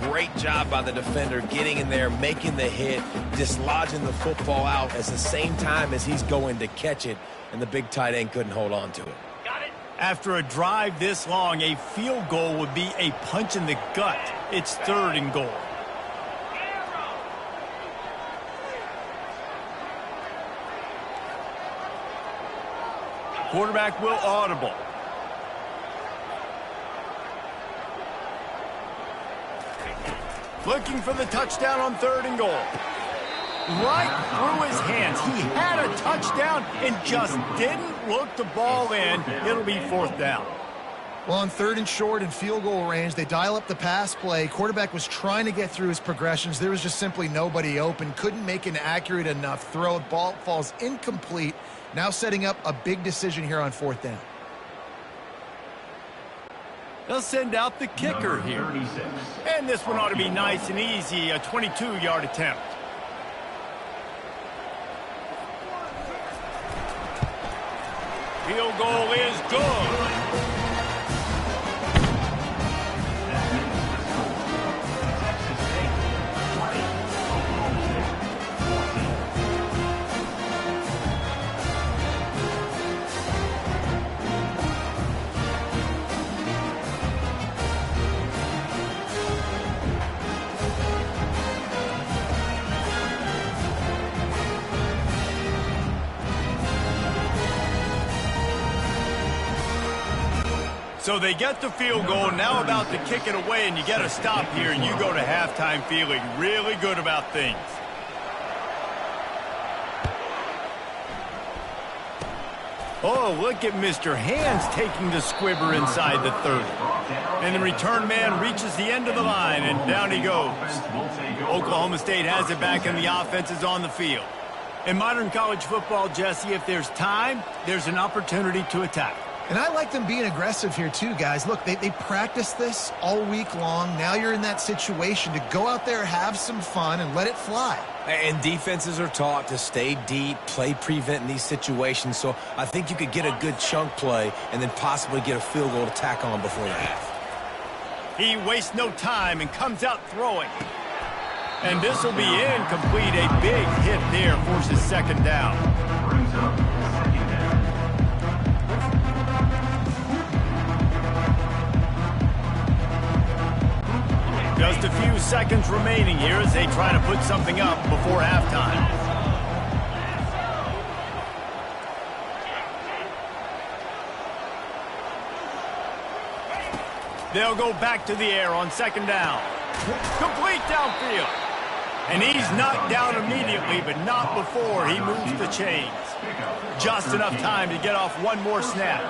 great job by the defender getting in there, making the hit, dislodging the football out at the same time as he's going to catch it, and the big tight end couldn't hold on to it. After a drive this long, a field goal would be a punch in the gut. It's 3rd and goal. Quarterback will audible. Looking for the touchdown on 3rd and goal. Right through his hands. He had a touchdown and just didn't look the ball in. It'll be 4th down. Well, on 3rd and short and field goal range, they dial up the pass play. Quarterback was trying to get through his progressions. There was just simply nobody open. Couldn't make an accurate enough throw. The ball falls incomplete. Now setting up a big decision here on 4th down. They'll send out the kicker here. And this one ought to be nice and easy, a 22-yard attempt. Field goal is good. So they get the field goal, now about to kick it away, and you get a stop here, and you go to halftime feeling really good about things. Oh, look at Mr. Hands taking the squibber inside the 30. And the return man reaches the end of the line, and down he goes. Oklahoma State has it back, and the offense is on the field. In modern college football, Jesse, if there's time, there's an opportunity to attack. And I like them being aggressive here too, guys. Look, they practice this all week long. Now you're in that situation to go out there, have some fun, and let it fly. And defenses are taught to stay deep, play prevent in these situations. So I think you could get a good chunk play and then possibly get a field goal to tack on before the half. He wastes no time and comes out throwing. And this will be incomplete. A big hit there forces second down. Brings up second down. Just a few seconds remaining here as they try to put something up before halftime. They'll go back to the air on second down. Complete downfield. And he's knocked down immediately, but not before he moves the chains. Just enough time to get off one more snap.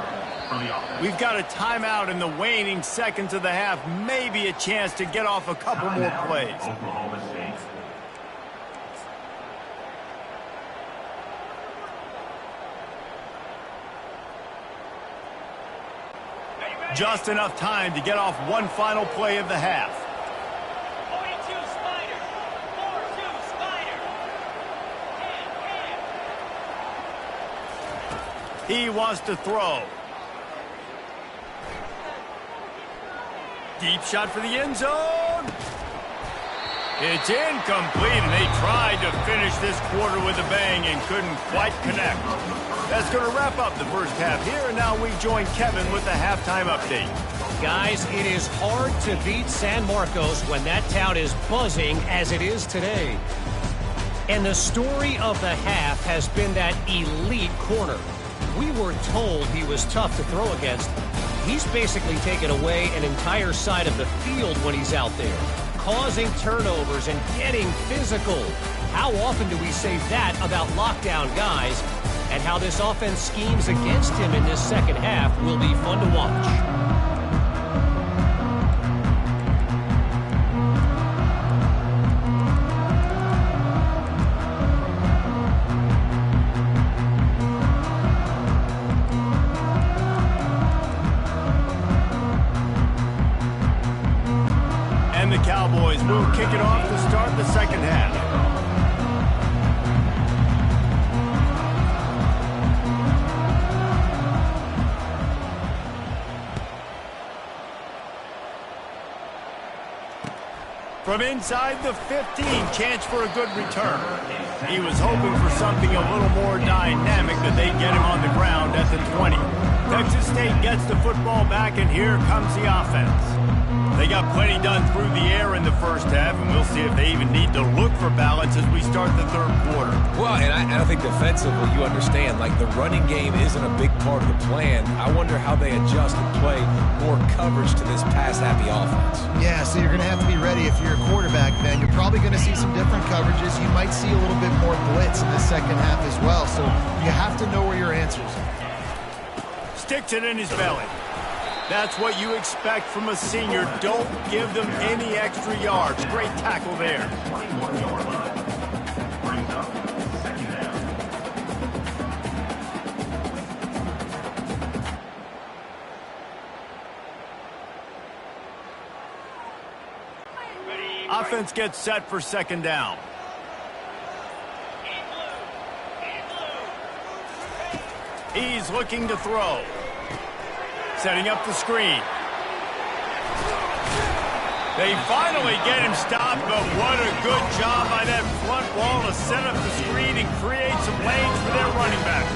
We've got a timeout in the waning seconds of the half. Maybe a chance to get off a couple more plays. Oklahoma State. Just enough time to get off one final play of the half. 42 Spider. 4-2 Spider. He wants to throw. Deep shot for the end zone. It's incomplete, and they tried to finish this quarter with a bang and couldn't quite connect. That's going to wrap up the first half here, and now we join Kevin with the halftime update. Guys, it is hard to beat San Marcos when that town is buzzing as it is today. And the story of the half has been that elite corner. We were told he was tough to throw against. He's basically taken away an entire side of the field when he's out there, causing turnovers and getting physical. How often do we say that about lockdown guys? And how this offense schemes against him in this second half will be fun to watch. And the Cowboys will kick it off to start the second half. From inside the 15, chance for a good return. He was hoping for something a little more dynamic, that they'd get him on the ground at the 20. Texas State gets the football back, and here comes the offense. They got plenty done through the air in the first half, and we'll see if they even need to look for balance as we start the third quarter. Well, and I think defensively, you understand, like the running game isn't a big part of the plan. I wonder how they adjust and play more coverage to this pass-happy offense. Yeah, so you're going to have to be ready if you're a quarterback, Ben. You're probably going to see some different coverages. You might see a little bit more blitz in the second half as well, so you have to know where your answers are. Sticks it in his belly. That's what you expect from a senior. Don't give them any extra yards. Great tackle there. 21-yard line. Brings up second down. Offense gets set for second down. He's looking to throw. Setting up the screen. They finally get him stopped, but what a good job by that front wall to set up the screen and create some lanes for their running back.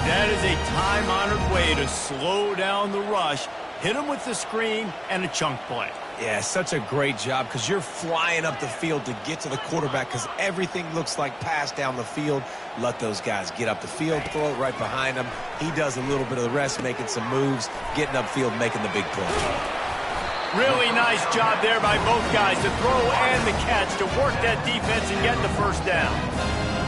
That is a time-honored way to slow down the rush, hit him with the screen, and a chunk play. Yeah, such a great job because you're flying up the field to get to the quarterback because everything looks like pass down the field. Let those guys get up the field, throw it right behind him. He does a little bit of the rest, making some moves, getting upfield, making the big play. Really nice job there by both guys to throw and the catch to work that defense and get the first down.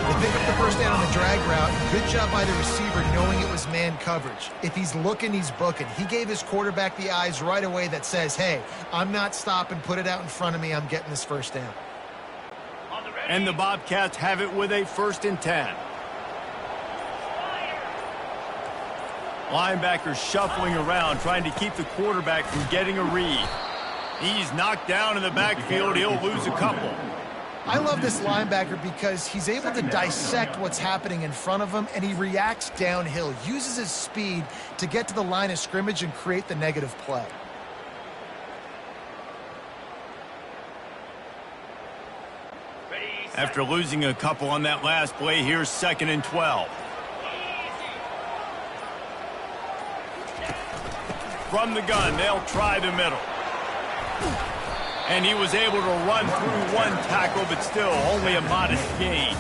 They pick up the first down on the drag route. Good job by the receiver knowing it was man coverage. If he's looking, he's booking. He gave his quarterback the eyes right away that says, hey, I'm not stopping. Put it out in front of me. I'm getting this first down. On the ready. And the Bobcats have it with a 1st and 10. Linebacker shuffling around, trying to keep the quarterback from getting a read. He's knocked down in the backfield. He'll lose a couple. I love this linebacker because he's able to dissect what's happening in front of him, and he reacts downhill, uses his speed to get to the line of scrimmage and create the negative play. After losing a couple on that last play, here's 2nd and 12. From the gun, they'll try the middle. And he was able to run through one tackle, but still only a modest gain.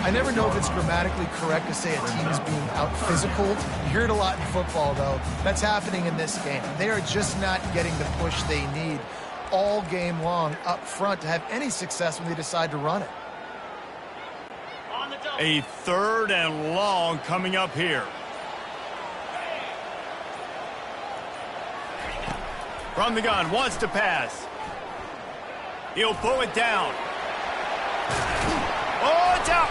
I never know if it's grammatically correct to say a team is being out-physical. You hear it a lot in football, though. That's happening in this game. They are just not getting the push they need all game long up front to have any success when they decide to run it. A 3rd and long coming up here. From the gun, wants to pass. He'll pull it down. Oh, it's out.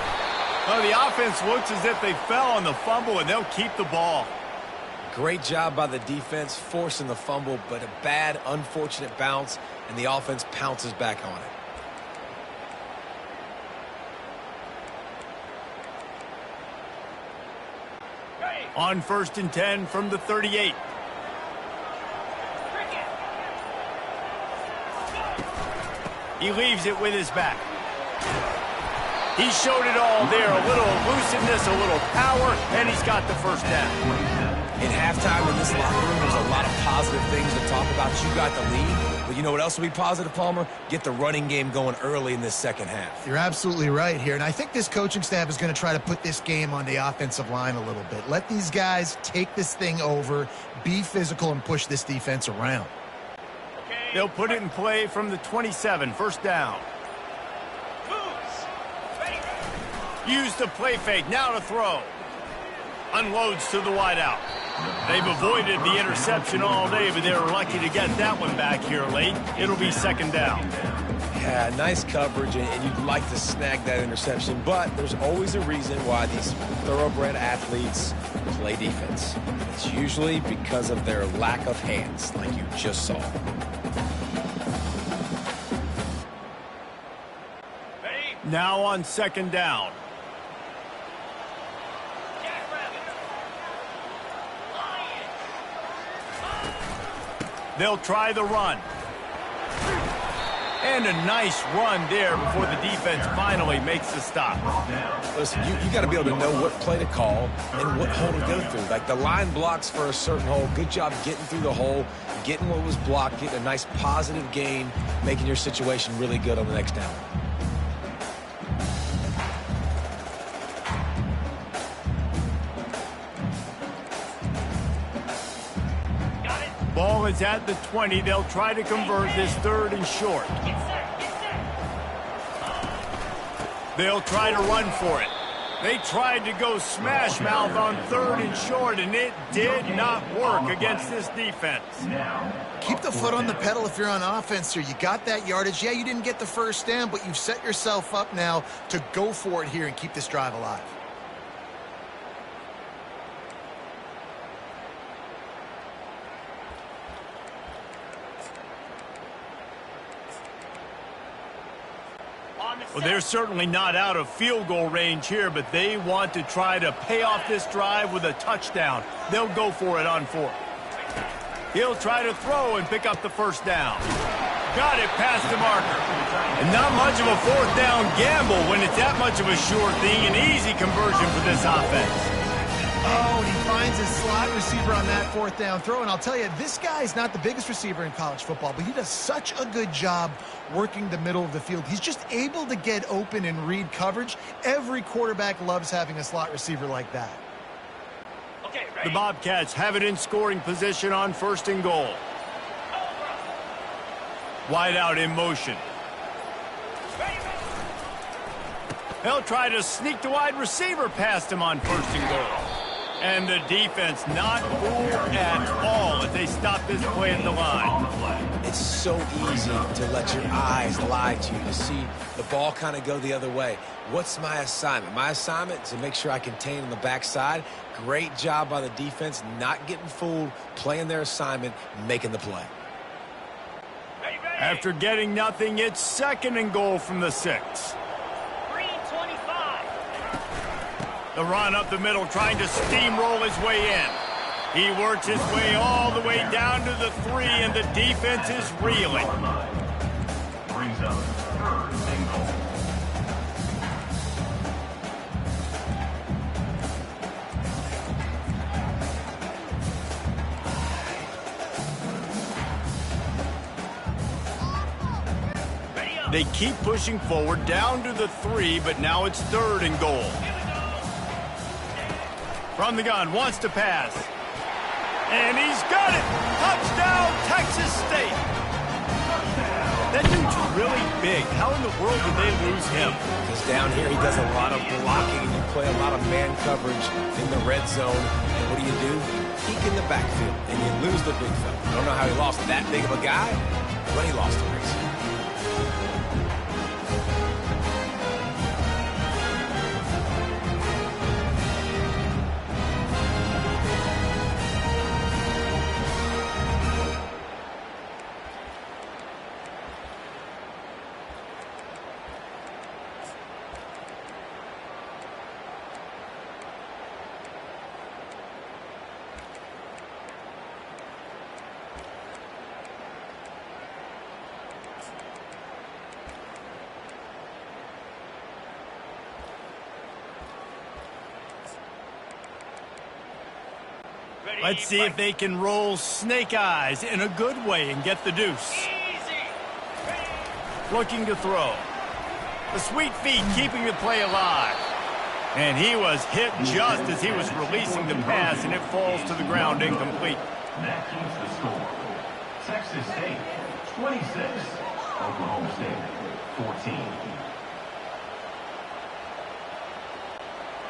Well, the offense looks as if they fell on the fumble, and they'll keep the ball. Great job by the defense forcing the fumble, but a bad, unfortunate bounce, and the offense pounces back on it. On 1st and 10 from the 38. He leaves it with his back. He showed it all there. A little elusiveness, a little power, and he's got the 1st down. In halftime in this locker room, there's a lot of positive things to talk about. You got the lead, but you know what else will be positive, Palmer? Get the running game going early in this 2nd half. You're absolutely right here, and I think this coaching staff is going to try to put this game on the offensive line a little bit. Let these guys take this thing over, be physical, and push this defense around. They'll put it in play from the 27, 1st down. Use the play fake, now to throw. Unloads to the wideout. They've avoided the interception all day, but they were lucky to get that one back here late. It'll be 2nd down. Yeah, nice coverage, and you'd like to snag that interception, but there's always a reason why these thoroughbred athletes play defense. It's usually because of their lack of hands, like you just saw. Now on 2nd down. They'll try the run. And a nice run there before the defense finally makes the stop. Listen, you got to be able to know what play to call and what hole to go through. Like the line blocks for a certain hole. Good job getting through the hole, getting what was blocked, getting a nice positive gain, making your situation really good on the next down. Ball is at the 20. They'll try to convert this 3rd and short. They'll try to run for it. They tried to go smash mouth on 3rd and short, and it did not work against this defense. Keep the foot on the pedal if you're on offense here. You got that yardage. Yeah, you didn't get the 1st down, but you've set yourself up now to go for it here and keep this drive alive. Well, they're certainly not out of field goal range here, but they want to try to pay off this drive with a touchdown. They'll go for it on 4th. He'll try to throw and pick up the 1st down. Got it past the marker. And not much of a 4th down gamble when it's that much of a sure thing. An easy conversion for this offense. Oh, and he finds his slot receiver on that 4th down throw. And I'll tell you, this guy's not the biggest receiver in college football, but he does such a good job working the middle of the field. He's just able to get open and read coverage. Every quarterback loves having a slot receiver like that. The Bobcats have it in scoring position on 1st and goal. Wide out in motion. They'll try to sneak the wide receiver past him on 1st and goal. And the defense not fooled at all as they stop this play at the line. it's so easy to let your eyes lie to you, to see the ball kind of go the other way. What's my assignment? My assignment is to make sure I contain on the backside. Great job by the defense, not getting fooled, playing their assignment, making the play. After getting nothing, it's 2nd and goal from the 6. Green 25. The run up the middle, trying to steamroll his way in. He works his way all the way down to the 3, and the defense is reeling. Brings up 3rd and goal. They keep pushing forward down to the 3, but now it's 3rd and goal. From the gun, wants to pass. And he's got it! Touchdown, Texas State! That dude's really big. How in the world did they lose him? Because down here he does a lot of blocking, and you play a lot of man coverage in the red zone. And what do? Peek in the backfield, and you lose the big fella. I don't know how he lost that big of a guy, but he lost the race. Let's see if they can roll snake eyes in a good way and get the deuce. Looking to throw. The sweet feet keeping the play alive. And he was hit just as he was releasing the pass, and it falls to the ground incomplete. That keeps the score. Texas State, 26. Oklahoma State, 14.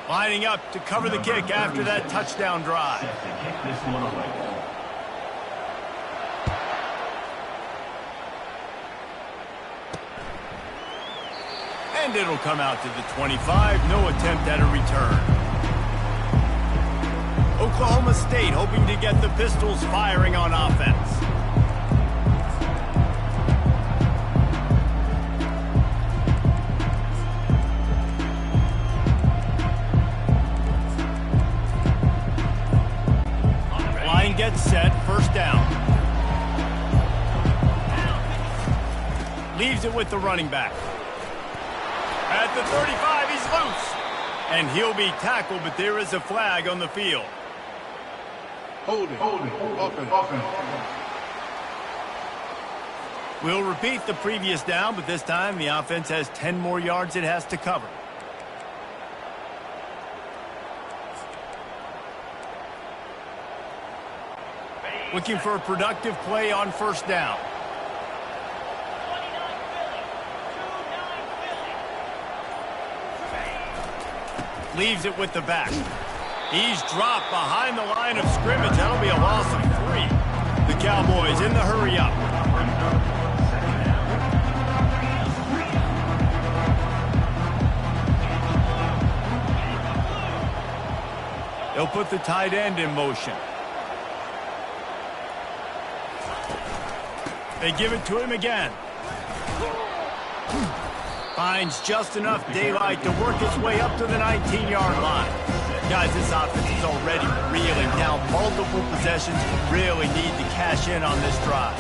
Lining up to cover the kick after that touchdown drive. Set to kick this one away. And it'll come out to the 25. No attempt at a return. Oklahoma State hoping to get the Pistols firing on offense. Gets set, 1st down. Leaves it with the running back. At the 35, he's loose. And he'll be tackled, but there is a flag on the field. Hold it. Offense. We'll repeat the previous down, but this time the offense has 10 more yards it has to cover. Looking for a productive play on 1st down. 29 Philly. Leaves it with the back. He's dropped behind the line of scrimmage. That'll be a loss of 3. The Cowboys in the hurry up. They'll put the tight end in motion. They give it to him again. Finds just enough daylight to work his way up to the 19-yard line. Guys, this offense is already reeling down multiple possessions. Really need to cash in on this drive.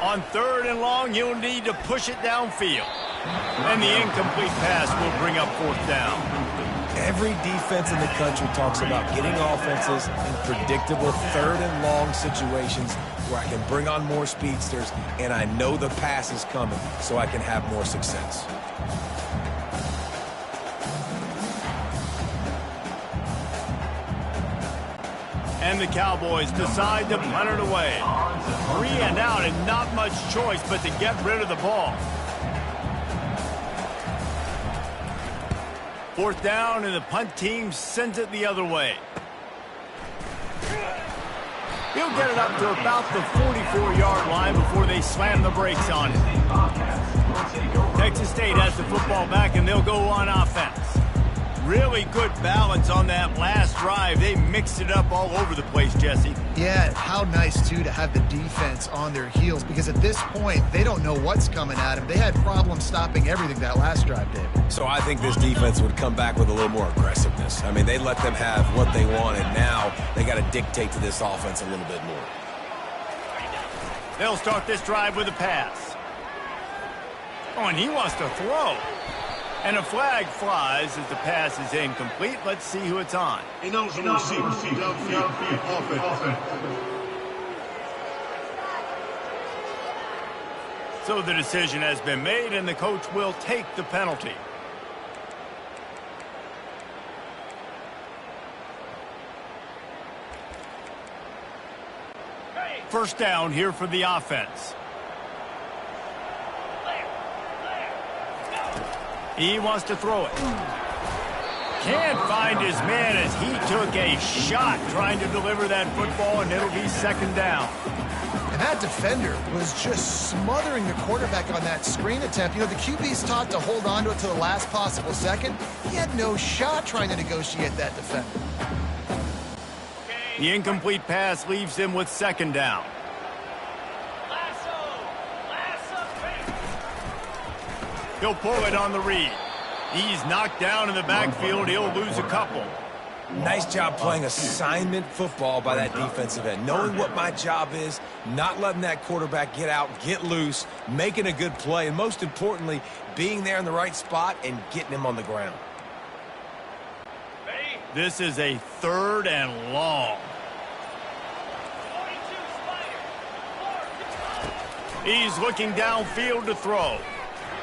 On 3rd and long, he'll need to push it downfield. And the incomplete pass will bring up 4th down. Every defense in the country talks about getting offenses in predictable 3rd and long situations where I can bring on more speedsters and I know the pass is coming so I can have more success. And the Cowboys decide to punt it away. 3 and out and not much choice but to get rid of the ball. 4th down, and the punt team sends it the other way. He'll get it up to about the 44-yard line before they slam the brakes on it. Texas State has the football back, and they'll go on offense. Really good balance on that last drive. They mixed it up all over the place, Jesse. Yeah, how nice, too, to have the defense on their heels, because at this point, they don't know what's coming at them. They had problems stopping everything that last drive, David. So I think this defense would come back with a little more aggressiveness. I mean, they let them have what they want, and now they got to dictate to this offense a little bit more. They'll start this drive with a pass. Oh, and he wants to throw. And a flag flies as the pass is incomplete. Let's see who it's on. Ineligible receiver. Offense. So the decision has been made, and the coach will take the penalty. First down here for the offense. He wants to throw it. Can't find his man as he took a shot trying to deliver that football, and it'll be second down. And that defender was just smothering the quarterback on that screen attempt. You know, the QB's taught to hold on to it to the last possible second. He had no shot trying to negotiate that defender. The incomplete pass leaves him with second down. He'll pull it on the read. He's knocked down in the backfield. He'll lose a couple. Nice job playing assignment football by that defensive end. Knowing what my job is, not letting that quarterback get out, get loose, making a good play, and most importantly, being there in the right spot and getting him on the ground. This is a third and long. He's looking downfield to throw.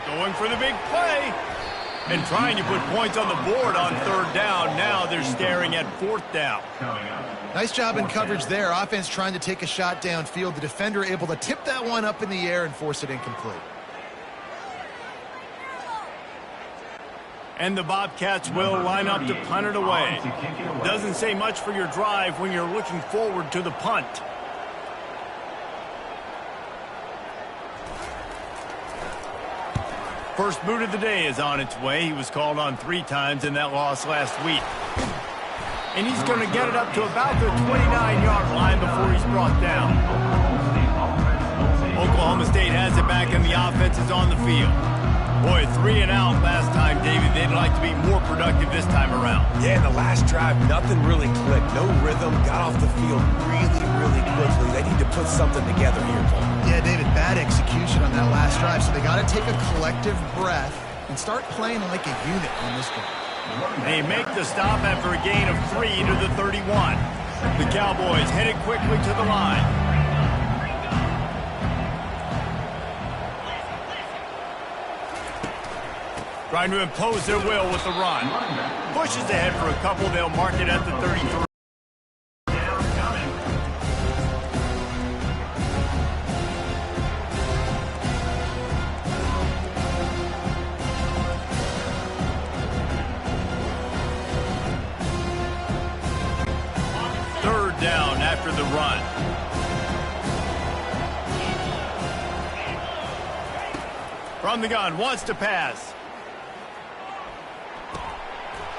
Going for the big play. And trying to put points on the board on third down. Now they're staring at fourth down. Nice job in coverage there. Offense trying to take a shot downfield. The defender able to tip that one up in the air and force it incomplete. And the Bobcats will line up to punt it away. Doesn't say much for your drive when you're looking forward to the punt. First boot of the day is on its way. He was called on 3 times in that loss last week. And he's going to get it up to about the 29-yard line before he's brought down. Oklahoma State has it back, and the offense is on the field. Boy, 3 and out last time, David. They'd like to be more productive this time around. Yeah, in the last drive, nothing really clicked. No rhythm. Got off the field really quickly. They need to put something together here, Paul. Yeah, David, bad execution on that last drive, so they got to take a collective breath and start playing like a unit on this one. They make the stop after a gain of 3 to the 31. The Cowboys headed quickly to the line. Trying to impose their will with the run. Pushes ahead for a couple. They'll mark it at the 33. Third down after the run. From the gun, wants to pass.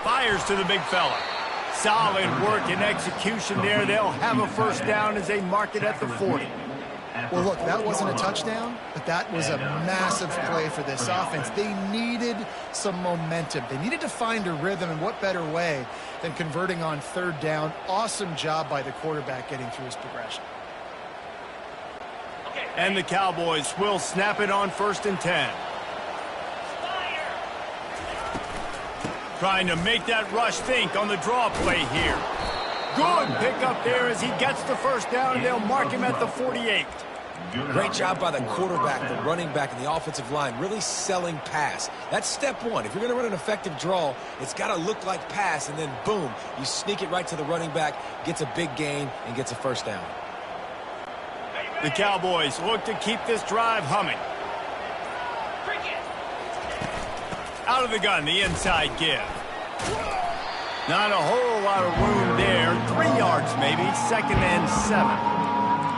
Fires to the big fella. Solid work and execution there. They'll have a first down as they mark it at the 40. Well, look, that wasn't a touchdown, but that was a massive play for this offense. They needed some momentum. They needed to find a rhythm, and what better way than converting on third down. Awesome job by the quarterback getting through his progression. And the Cowboys will snap it on 1st and 10. Trying to make that rush think on the draw play here. Good pickup there as he gets the first down, and they'll mark him at the 48. Great job by the quarterback, the running back, and the offensive line, really selling pass. That's step one. If you're going to run an effective draw, it's got to look like pass, and then boom, you sneak it right to the running back, gets a big gain, and gets a first down. The Cowboys look to keep this drive humming. Out of the gun, the inside give. Not a whole lot of room there. 3 yards maybe, 2nd and 7.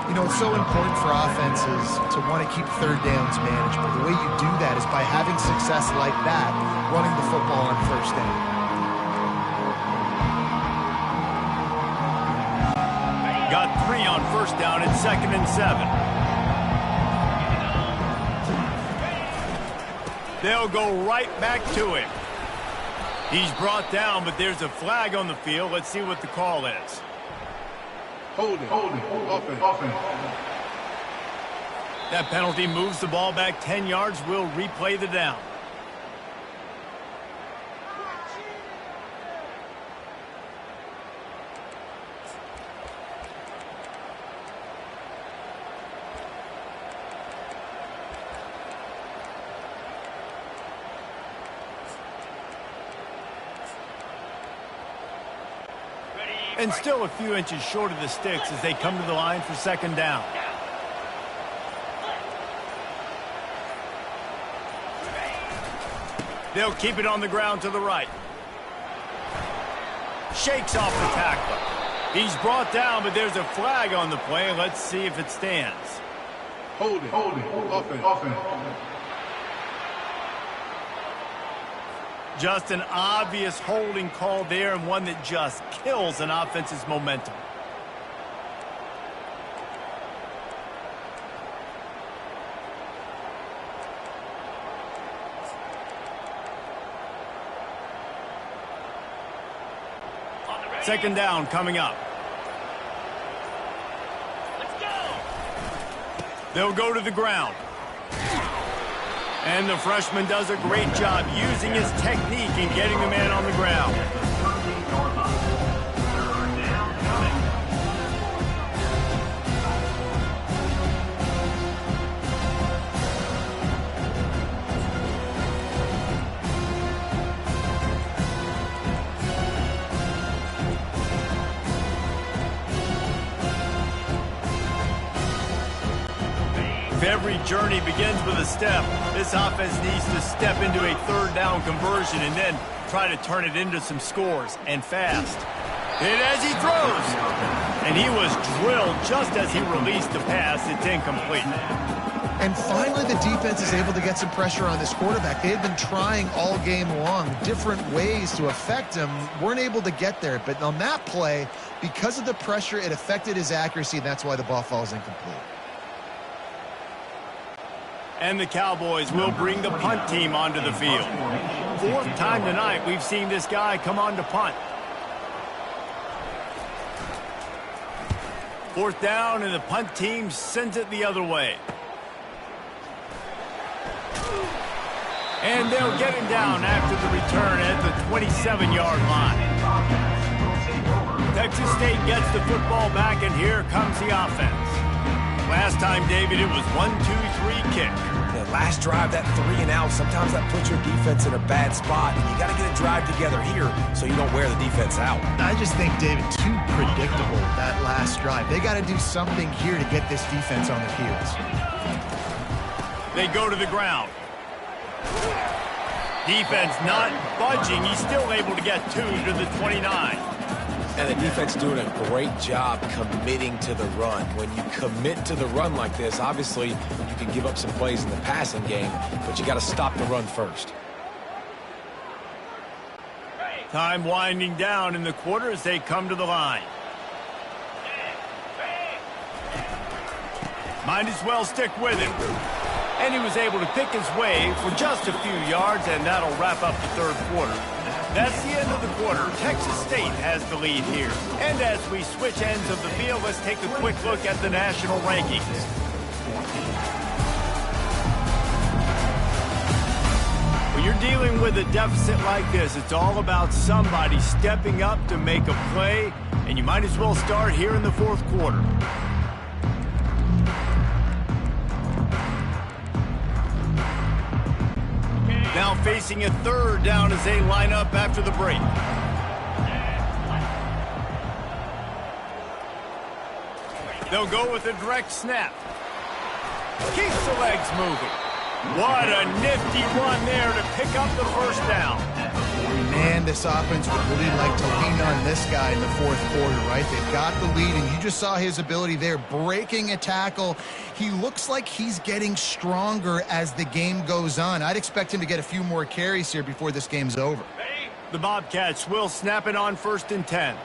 You know, it's so important for offenses to want to keep third downs manageable. The way you do that is by having success like that, running the football on first down. Got 3 on first down and 2nd and 7. They'll go right back to him. He's brought down, but there's a flag on the field. Let's see what the call is. Holding, offense. That penalty moves the ball back 10 yards. We'll replay the down. And still a few inches short of the sticks as they come to the line for 2nd down. They'll keep it on the ground to the right. Shakes off the tackler. He's brought down, but there's a flag on the play. Let's see if it stands. Holding, offense. Just an obvious holding call there, and one that just kills an offense's momentum. Second down coming up. Let's go. They'll go to the ground. And the freshman does a great job using his technique and getting the man on the ground. If every journey begins with a step, this offense needs to step into a 3rd down conversion and then try to turn it into some scores, and fast. And as he throws, and he was drilled just as he released the pass. It's incomplete. And finally, the defense is able to get some pressure on this quarterback. They had been trying all game long different ways to affect him, weren't able to get there. But on that play, because of the pressure, it affected his accuracy, and that's why the ball falls incomplete. And the Cowboys will bring the punt team onto the field. 4th time tonight we've seen this guy come on to punt. 4th down, and the punt team sends it the other way. And they'll get him down after the return at the 27-yard line. Texas State gets the football back, and here comes the offense. Last time, David, it was 1-2-3 kick. The last drive, that 3 and out, sometimes that puts your defense in a bad spot. And you got to get a drive together here so you don't wear the defense out. I just think, David, too predictable, that last drive. They got to do something here to get this defense on their heels. They go to the ground. Defense not budging. He's still able to get 2 to the 29. And the defense doing a great job committing to the run. When you commit to the run like this, obviously you can give up some plays in the passing game, but you got to stop the run first. Time winding down in the quarter as they come to the line. Might as well stick with him. And he was able to pick his way for just a few yards, and that'll wrap up the 3rd quarter. That's the end of the quarter. Texas State has the lead here. And as we switch ends of the field, let's take a quick look at the national rankings. When you're dealing with a deficit like this, it's all about somebody stepping up to make a play, and you might as well start here in the 4th quarter. Now facing a 3rd down as they line up after the break. They'll go with a direct snap. Keeps the legs moving. What a nifty run there to pick up the 1st down. Man, this offense would really like to lean on this guy in the fourth quarter, right? They've got the lead, and you just saw his ability there, breaking a tackle. He looks like he's getting stronger as the game goes on. I'd expect him to get a few more carries here before this game's over. The Bobcats will snap it on 1st and 10.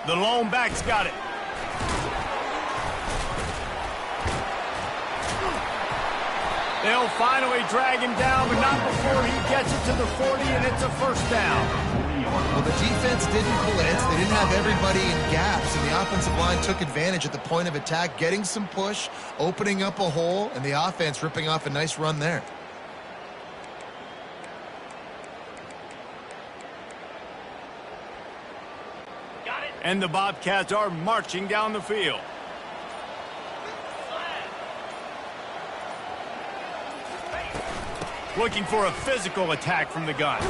The lone back's got it. They'll finally drag him down, but not before he gets it to the 40, and it's a first down. Well, the defense didn't blitz. They didn't have everybody in gaps, and the offensive line took advantage at the point of attack, getting some push, opening up a hole, and the offense ripping off a nice run there. And the Bobcats are marching down the field. Looking for a physical attack from the gun.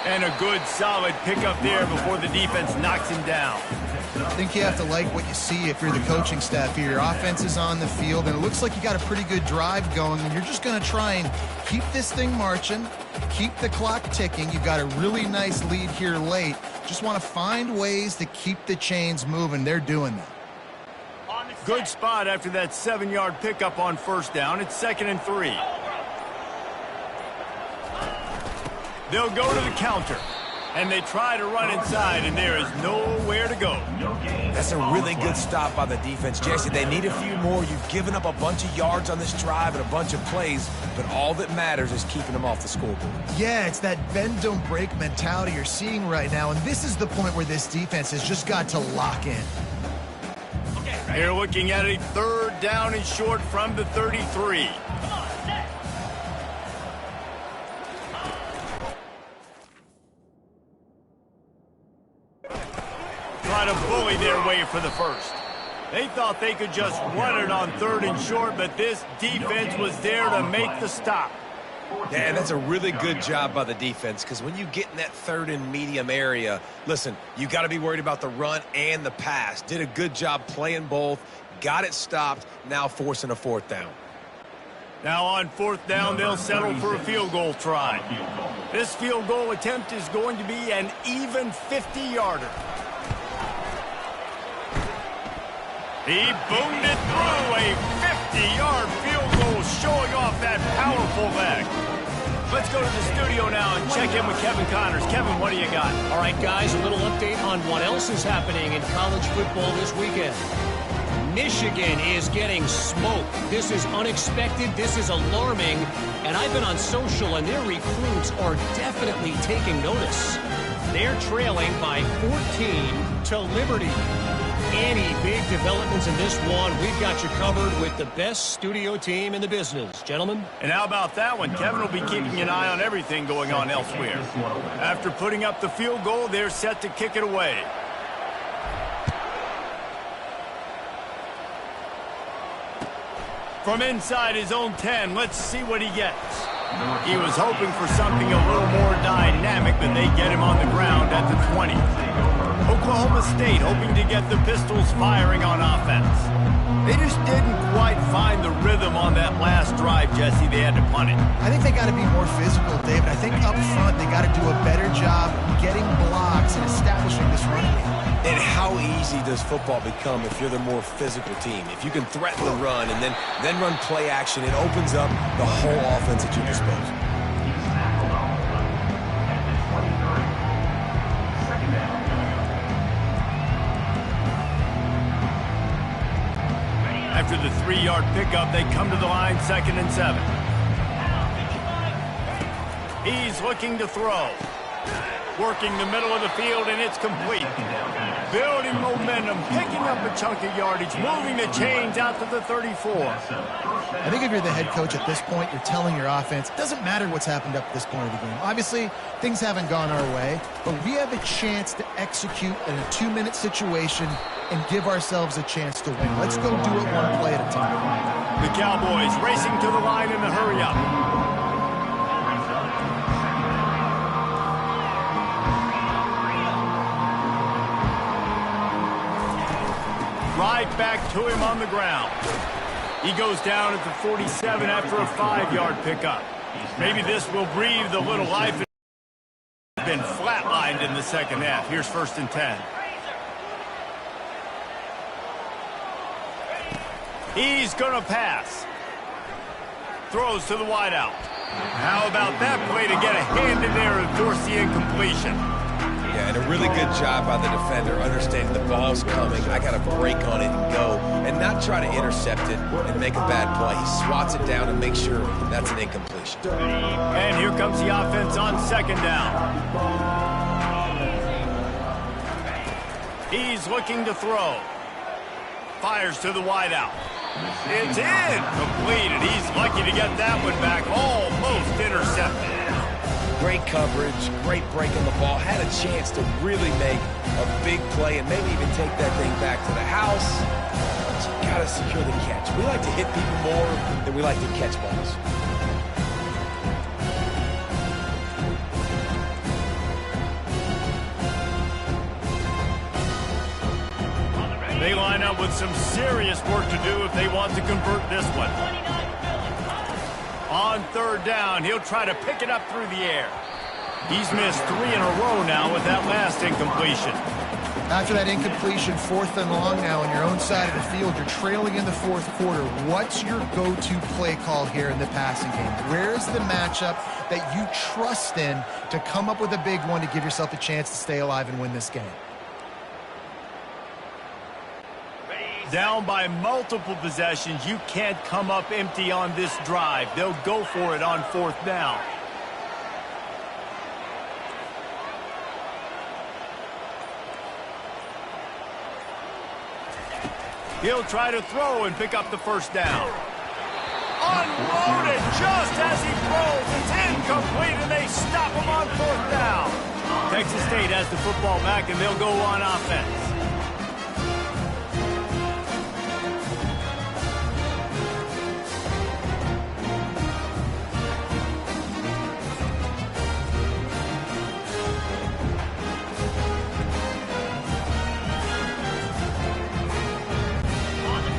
And a good, solid pickup there before the defense knocks him down. I think you have to like what you see if you're the coaching staff here. Your offense is on the field, and it looks like you got a pretty good drive going, and you're just going to try and keep this thing marching, keep the clock ticking. You've got a really nice lead here late. Just want to find ways to keep the chains moving. They're doing that. Good spot after that 7-yard pickup on first down. It's 2nd and 3. They'll go to the counter, and they try to run inside, and there is nowhere to go. That's a really good stop by the defense, Jesse. They need a few more. You've given up a bunch of yards on this drive and a bunch of plays, but all that matters is keeping them off the scoreboard. Yeah, it's that bend, don't break mentality you're seeing right now, and this is the point where this defense has just got to lock in. They're looking at a 3rd down and short from the 33. Try to bully their way for the first. They thought they could just run it on 3rd and short, but this defense was there to make the stop. Yeah, that's a really good job by the defense, because when you get in that 3rd and medium area, listen, you got to be worried about the run and the pass. Did a good job playing both, got it stopped, now forcing a 4th down. Now on 4th down, they'll settle for a field goal try. This field goal attempt is going to be an even 50-yarder. He boomed it through, a 50-yard field goal showing off that powerful leg. Let's go to the studio now and check in with Kevin Connors. Kevin, what do you got? All right, guys, a little update on what else is happening in college football this weekend. Michigan is getting smoked. This is unexpected. This is alarming. And I've been on social, and their recruits are definitely taking notice. They're trailing by 14 to Liberty. Any big developments in this one, we've got you covered with the best studio team in the business. Gentlemen? And how about that one? Kevin will be keeping an eye on everything going on elsewhere. After putting up the field goal, they're set to kick it away. From inside his own 10, let's see what he gets. He was hoping for something a little more dynamic, but they get him on the ground at the 20. Oklahoma State hoping to get the Pistols firing on offense. They just didn't quite find the rhythm on that last drive, Jesse. They had to punt it. I think they got to be more physical, David. I think up front they got to do a better job getting blocks and establishing this run game. And how easy does football become if you're the more physical team? If you can threaten the run and then run play action, it opens up the whole offense at your disposal. After the 3-yard pickup, they come to the line, 2nd and 7. He's looking to throw. Working the middle of the field, and it's complete. Building momentum, picking up a chunk of yardage, moving the chains out to the 34. I think if you're the head coach at this point, you're telling your offense, it doesn't matter what's happened up to this point of the game. Obviously, things haven't gone our way, but we have a chance to execute in a 2-minute situation and give ourselves a chance to win. Let's go do it one play at a time. The Cowboys racing to the line in a hurry-up. Right back to him on the ground. He goes down at the 47 after a 5-yard pickup. Maybe this will breathe a little life. It's been flatlined in the second half. Here's 1st and 10. He's going to pass. Throws to the wideout. How about that play to get a hand in there and force the incompletion? Yeah, and a really good job by the defender understanding the ball's coming. I got to break on it and go and not try to intercept it and make a bad play. He swats it down and makes sure that's an incompletion. And here comes the offense on 2nd down. He's looking to throw. Fires to the wideout. It's in. Completed. He's lucky to get that one back. Almost intercepted. Great coverage, great break on the ball. Had a chance to really make a big play and maybe even take that thing back to the house. But you got to secure the catch. We like to hit people more than we like to catch balls. They line up with some serious work to do if they want to convert this one. On 3rd down, he'll try to pick it up through the air. He's missed 3 in a row now with that last incompletion. After that incompletion, 4th and long now on your own side of the field, you're trailing in the 4th quarter. What's your go-to play call here in the passing game? Where's the matchup that you trust in to come up with a big one to give yourself a chance to stay alive and win this game? Down by multiple possessions, you can't come up empty on this drive. They'll go for it on 4th down. He'll try to throw and pick up the 1st down. Unloaded just as he throws. It's incomplete, and they stop him on 4th down. Texas State has the football back, and they'll go on offense.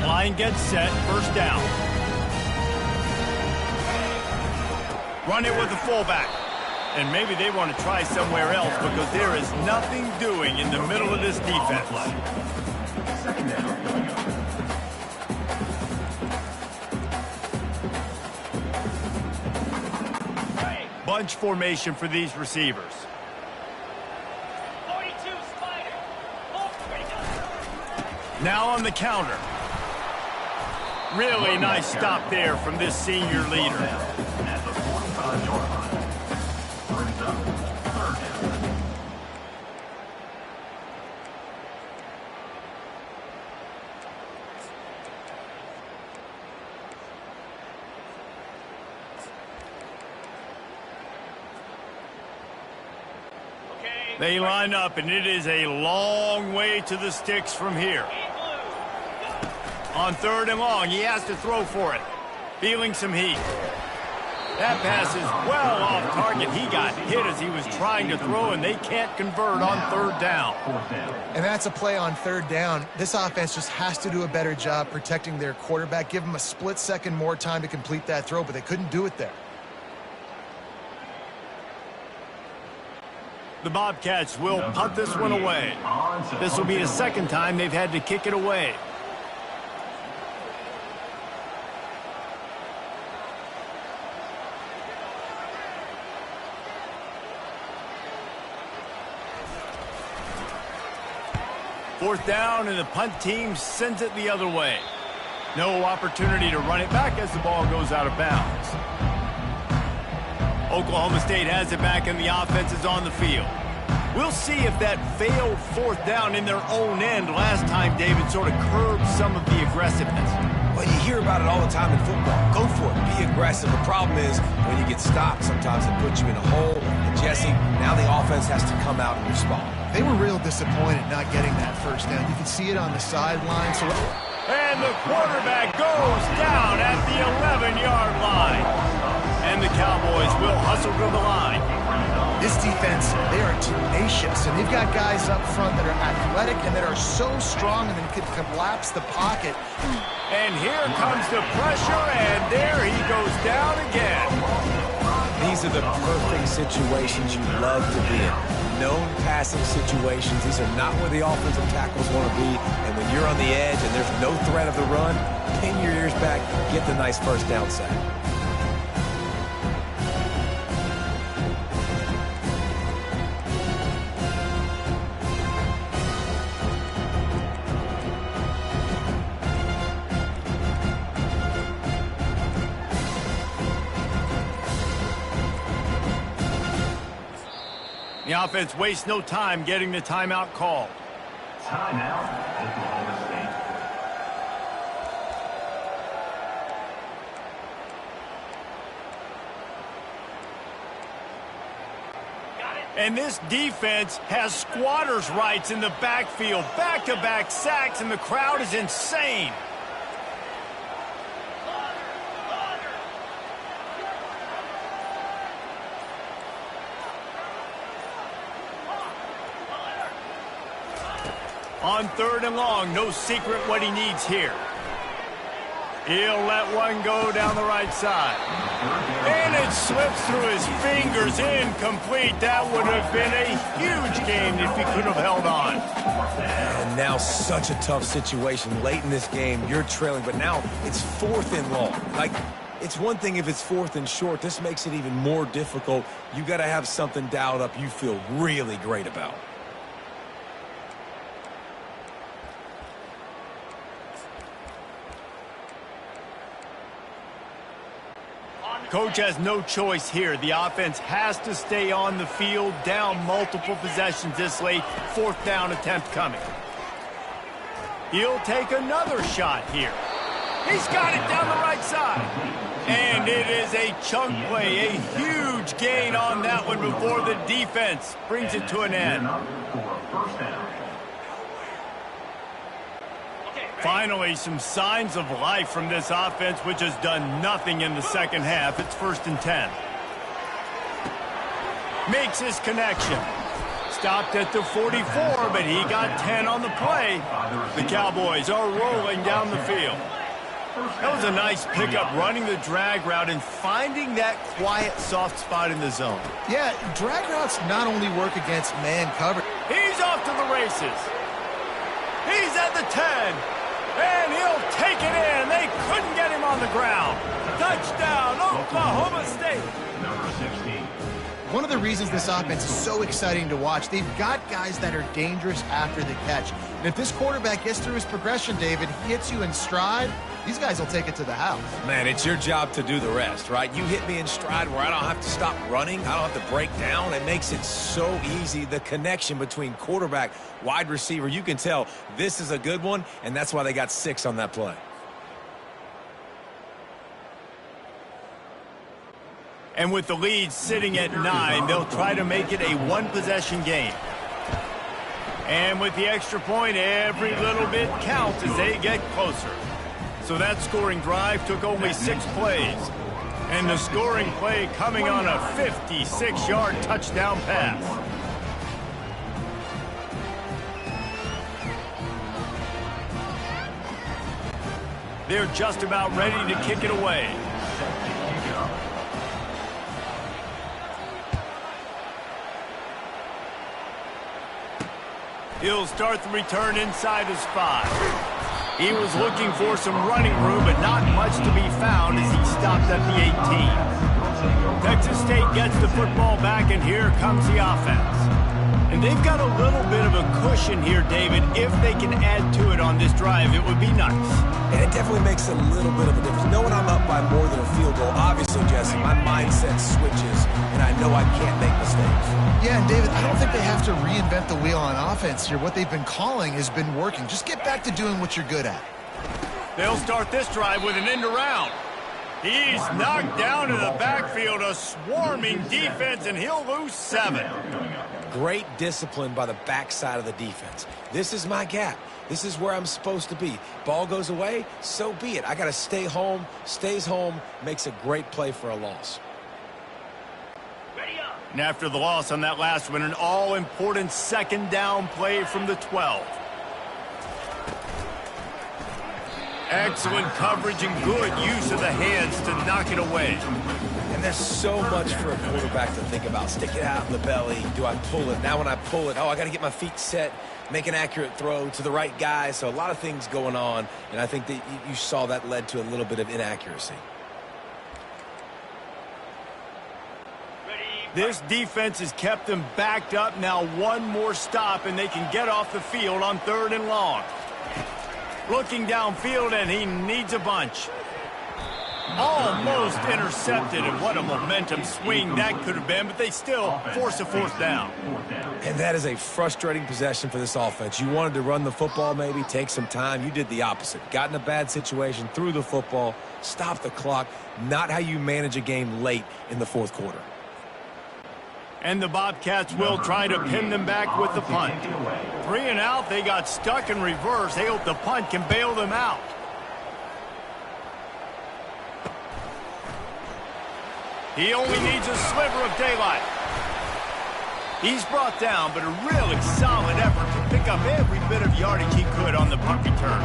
Line gets set, 1st down. Run it with the fullback. And maybe they want to try somewhere else because there is nothing doing in the middle of this defense. Bunch formation for these receivers. 42 Spider. Now on the counter. Really nice stop there from this senior leader. They line up, and it is a long way to the sticks from here. On 3rd and long, he has to throw for it. Feeling some heat. That pass is well off target. He got hit as he was trying to throw, and they can't convert on 3rd down. And that's a play on 3rd down. This offense just has to do a better job protecting their quarterback. Give him a split second more time to complete that throw, but they couldn't do it there. The Bobcats will punt this one away. This will be the 2nd time they've had to kick it away. Fourth down, and the punt team sends it the other way. No opportunity to run it back as the ball goes out of bounds. Oklahoma State has it back, and the offense is on the field. We'll see if that failed 4th down in their own end last time, David, sort of curbed some of the aggressiveness. Well, you hear about it all the time in football. Go for it. Be aggressive. The problem is when you get stopped, sometimes it puts you in a hole. And, Jesse, now the offense has to come out and respond. They were real disappointed not getting that 1st down. You can see it on the sideline. And the quarterback goes down at the 11-yard line. And the Cowboys will hustle to the line. This defense, they are tenacious, and they've got guys up front that are athletic and that are so strong and then can collapse the pocket. And here comes the pressure, and there he goes down again. These are the perfect situations you love to be in. Known passing situations. These are not where the offensive tackles want to be. And when you're on the edge and there's no threat of the run, pin your ears back, get the nice first down sack. The offense wastes no time getting the timeout call. Timeout, Oklahoma State. And this defense has squatters' rights in the backfield. Back-to-back sacks, and the crowd is insane. On 3rd and long, no secret what he needs here. He'll let one go down the right side. And it slips through his fingers, incomplete. That would have been a huge gain if he could have held on. And now such a tough situation. Late in this game, you're trailing, but now it's 4th and long. Like, it's one thing if it's 4th and short. This makes it even more difficult. You got to have something dialed up you feel really great about. Coach has no choice here. The offense has to stay on the field, down multiple possessions this late. 4th down attempt coming. He'll take another shot here. He's got it down the right side. And it is a chunk play, a huge gain on that one before the defense brings it to an end. Finally, some signs of life from this offense, which has done nothing in the second half. It's 1st and 10. Makes his connection. Stopped at the 44, but he got 10 on the play. The Cowboys are rolling down the field. That was a nice pickup, running the drag route and finding that quiet, soft spot in the zone. Yeah, drag routes not only work against man coverage. He's off to the races. He's at the 10. And he'll take it in. They couldn't get him on the ground. Touchdown, Oklahoma State. Number 16. One of the reasons this offense is so exciting to watch, they've got guys that are dangerous after the catch. And if this quarterback gets through his progression, David, he hits you in stride, these guys will take it to the house. Man, it's your job to do the rest, right? You hit me in stride where I don't have to stop running. I don't have to break down. It makes it so easy. The connection between quarterback, wide receiver, you can tell this is a good one, and that's why they got 6 on that play. And with the lead sitting at 9, they'll try to make it a one-possession game. And with the extra point, every little bit counts as they get closer. So that scoring drive took only 6 plays. And the scoring play coming on a 56-yard touchdown pass. They're just about ready to kick it away. He'll start the return inside his 5. He was looking for some running room, but not much to be found as he stopped at the 18. Texas State gets the football back, and here comes the offense. And they've got a little bit of a cushion here, David. If they can add to it on this drive, it would be nice. And it definitely makes a little bit of a difference. Knowing I'm up by more than a field goal, obviously, Jesse, my mindset switches, and I know I can't make mistakes. Yeah, and David, I don't think they have to reinvent the wheel on offense here. What they've been calling has been working. Just get back to doing what you're good at. They'll start this drive with an end around. He's knocked down to the backfield, a swarming defense, and he'll lose 7. Great discipline by the backside of the defense. This is my gap. This is where I'm supposed to be. Ball goes away, so be it. I got to stay home. Stays home, makes a great play for a loss. And after the loss on that last one, an all-important second down play from the 12. Excellent coverage and good use of the hands to knock it away. And there's so much for a quarterback to think about. Stick it out in the belly. Do I pull it? Now when I pull it, I got to get my feet set, make an accurate throw to the right guy. So a lot of things going on, and I think that you saw that led to a little bit of inaccuracy. This defense has kept them backed up. Now one more stop, and they can get off the field on 3rd and long. Looking downfield, and he needs a bunch. Almost intercepted, and what a momentum swing that could have been, but they still force a 4th down. And that is a frustrating possession for this offense. You wanted to run the football, maybe take some time. You did the opposite. Got in a bad situation, threw the football, stopped the clock. Not how you manage a game late in the 4th quarter. And the Bobcats will try to pin them back with the punt. 3 and out, they got stuck in reverse. They hope the punt can bail them out. He only needs a sliver of daylight. He's brought down, but a really solid effort to pick up every bit of yardage he could on the punt return.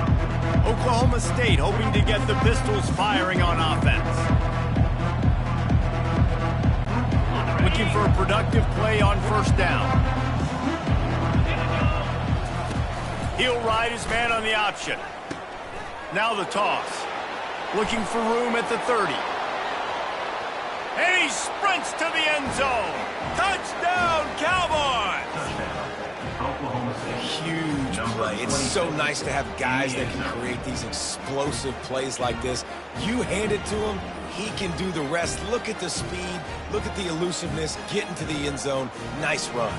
Oklahoma State hoping to get the Pistols firing on offense. Looking for a productive play on 1st down. He'll ride his man on the option. Now the toss. Looking for room at the 30. And he sprints to the end zone. Touchdown, Cowboys! Huge play. It's so nice to have guys that can create these explosive plays like this. You hand it to him, he can do the rest. Look at the speed. Look at the elusiveness. Get into the end zone. Nice run.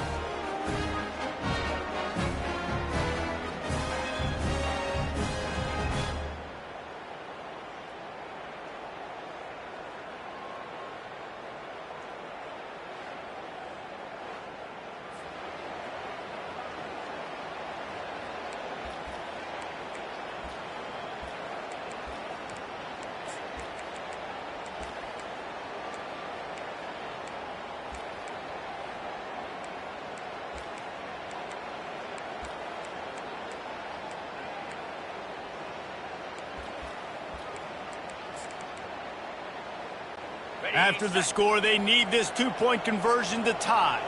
After the score, they need this 2-point conversion to tie.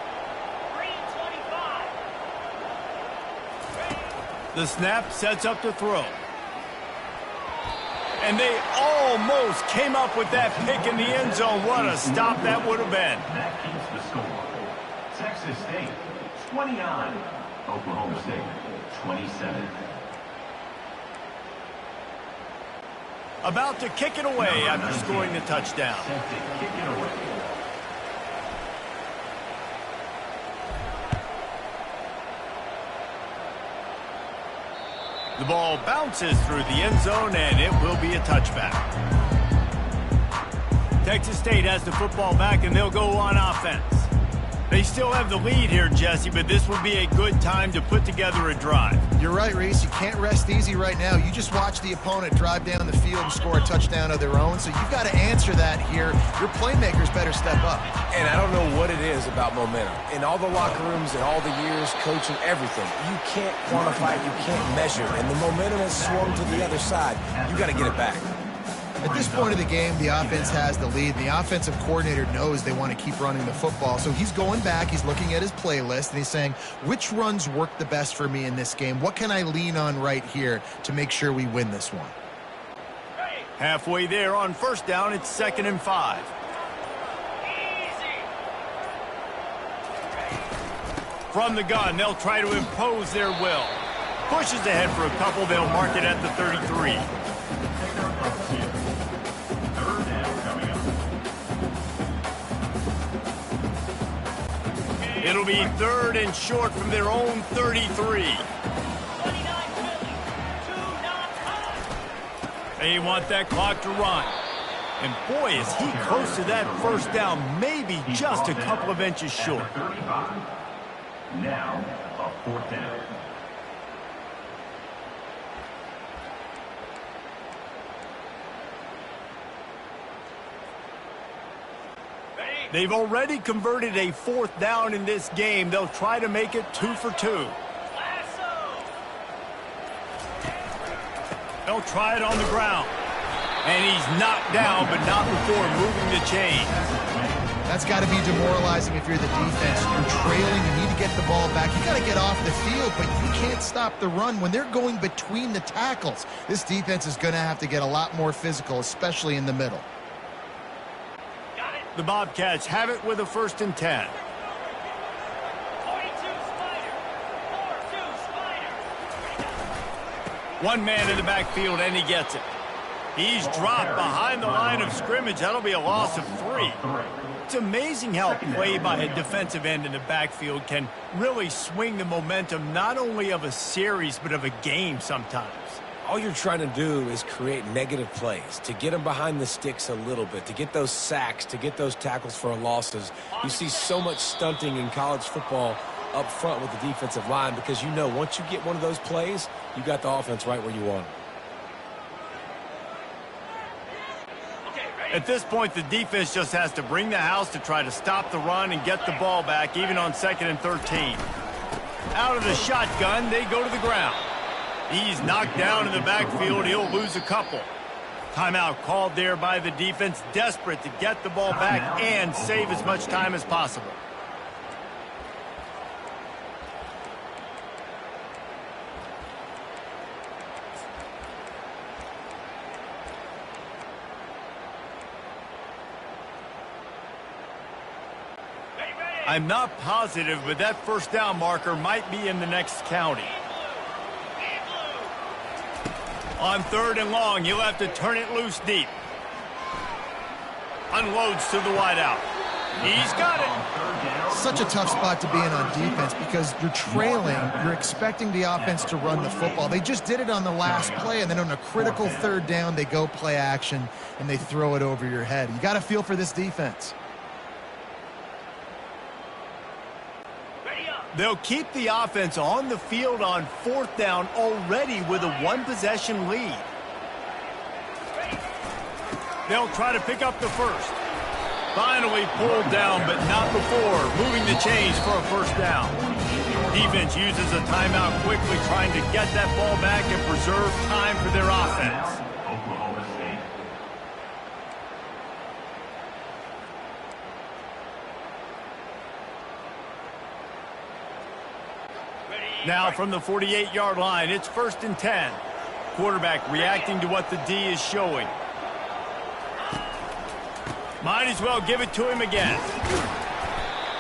3:25. The snap sets up to throw. And they almost came up with that pick in the end zone. What a stop that would have been. That keeps the score. Texas State, 29. Oklahoma State, 27. About to kick it away after scoring the touchdown. Set to kick it away. The ball bounces through the end zone, and it will be a touchback. Texas State has the football back, and they'll go on offense. They still have the lead here, Jesse, but this will be a good time to put together a drive. You're right, Reese. You can't rest easy right now. You just watch the opponent drive down the field and score a touchdown of their own, so you've got to answer that here. Your playmakers better step up. And I don't know what it is about momentum. In all the locker rooms, in all the years, coaching, everything, you can't quantify it, you can't measure it. And the momentum has swung to the other side. You got to get it back. At this point of the game, the offense has the lead. The offensive coordinator knows they want to keep running the football. So he's going back, he's looking at his playlist, and he's saying, which runs work the best for me in this game? What can I lean on right here to make sure we win this one? Halfway there on 1st down, it's 2nd and 5. From the gun, they'll try to impose their will. Pushes ahead for a couple, they'll mark it at the 33. It'll be 3rd and short from their own 33. They want that clock to run. And boy, is he close to that 1st down, maybe just a couple of inches short. Now, a 4th down. They've already converted a 4th down in this game. They'll try to make it 2 for 2. They'll try it on the ground. And he's knocked down, but not before moving the chain. That's got to be demoralizing if you're the defense. You're trailing, you need to get the ball back. You got to get off the field, but you can't stop the run when they're going between the tackles. This defense is going to have to get a lot more physical, especially in the middle. The Bobcats have it with a 1st and 10. 42 Spider. 4-2 Spider. One man in the backfield, and he gets it. He's dropped behind the line of scrimmage. That'll be a loss of 3. It's amazing how play by a defensive end in the backfield can really swing the momentum not only of a series but of a game sometimes. All you're trying to do is create negative plays, to get them behind the sticks a little bit, to get those sacks, to get those tackles for losses. You see so much stunting in college football up front with the defensive line because you know once you get one of those plays, you got the offense right where you want it. At this point, the defense just has to bring the house to try to stop the run and get the ball back, even on 2nd and 13. Out of the shotgun, they go to the ground. He's knocked down in the backfield. He'll lose a couple. Timeout called there by the defense, desperate to get the ball back and save as much time as possible. I'm not positive, but that 1st down marker might be in the next county. On 3rd and long, he'll have to turn it loose deep. Unloads to the wideout. He's got it. Such a tough spot to be in on defense because you're trailing. You're expecting the offense to run the football. They just did it on the last play, and then on a critical 3rd down, they go play action, and they throw it over your head. You got to feel for this defense. They'll keep the offense on the field on 4th down already with a 1-possession lead. They'll try to pick up the 1st. Finally pulled down, but not before moving the chains for a 1st down. Defense uses a timeout quickly, trying to get that ball back and preserve time for their offense. Now from the 48-yard line, it's 1st and 10. Quarterback reacting to what the D is showing. Might as well give it to him again.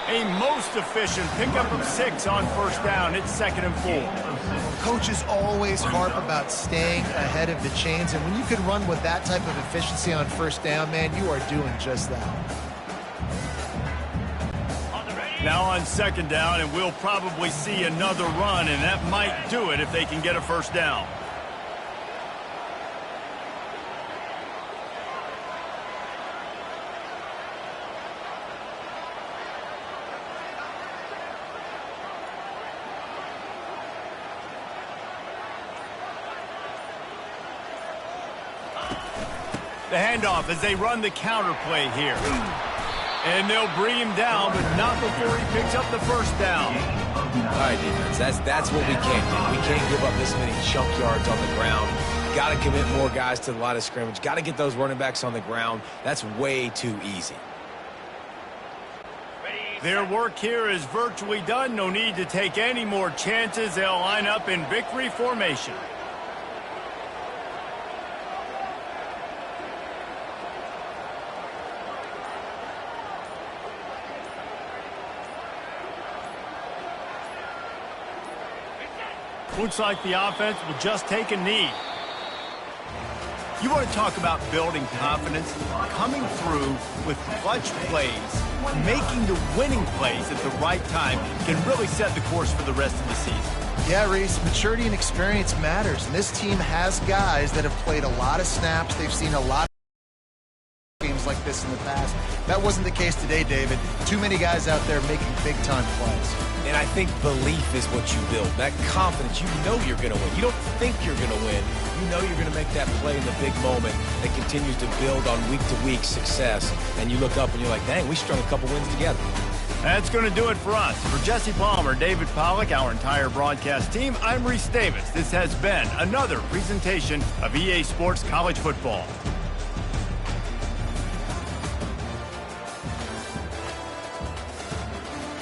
A most efficient pickup of 6 on 1st down. It's 2nd and 4. Coaches always harp about staying ahead of the chains, and when you can run with that type of efficiency on 1st down, man, you are doing just that. Now on 2nd down, and we'll probably see another run, and that might do it if they can get a 1st down. The handoff as they run the counter play here. And they'll bring him down, but not before he picks up the 1st down. All right, defense, that's what we can't do. We can't give up this many chunk yards on the ground. Got to commit more guys to the line of scrimmage. Got to get those running backs on the ground. That's way too easy. Their work here is virtually done. No need to take any more chances. They'll line up in victory formation. Looks like the offense will just take a knee. You want to talk about building confidence? Coming through with clutch plays, making the winning plays at the right time can really set the course for the rest of the season. Yeah, Reese, maturity and experience matters, and this team has guys that have played a lot of snaps. They've seen a lot of games like this in the past. That wasn't the case today, David. Too many guys out there making big-time plays. And I think belief is what you build. That confidence, you know you're going to win. You don't think you're going to win. You know you're going to make that play in the big moment that continues to build on week-to-week success. And you look up and you're like, dang, we strung a couple wins together. That's going to do it for us. For Jesse Palmer, David Pollack, our entire broadcast team, I'm Reese Davis. This has been another presentation of EA Sports College Football.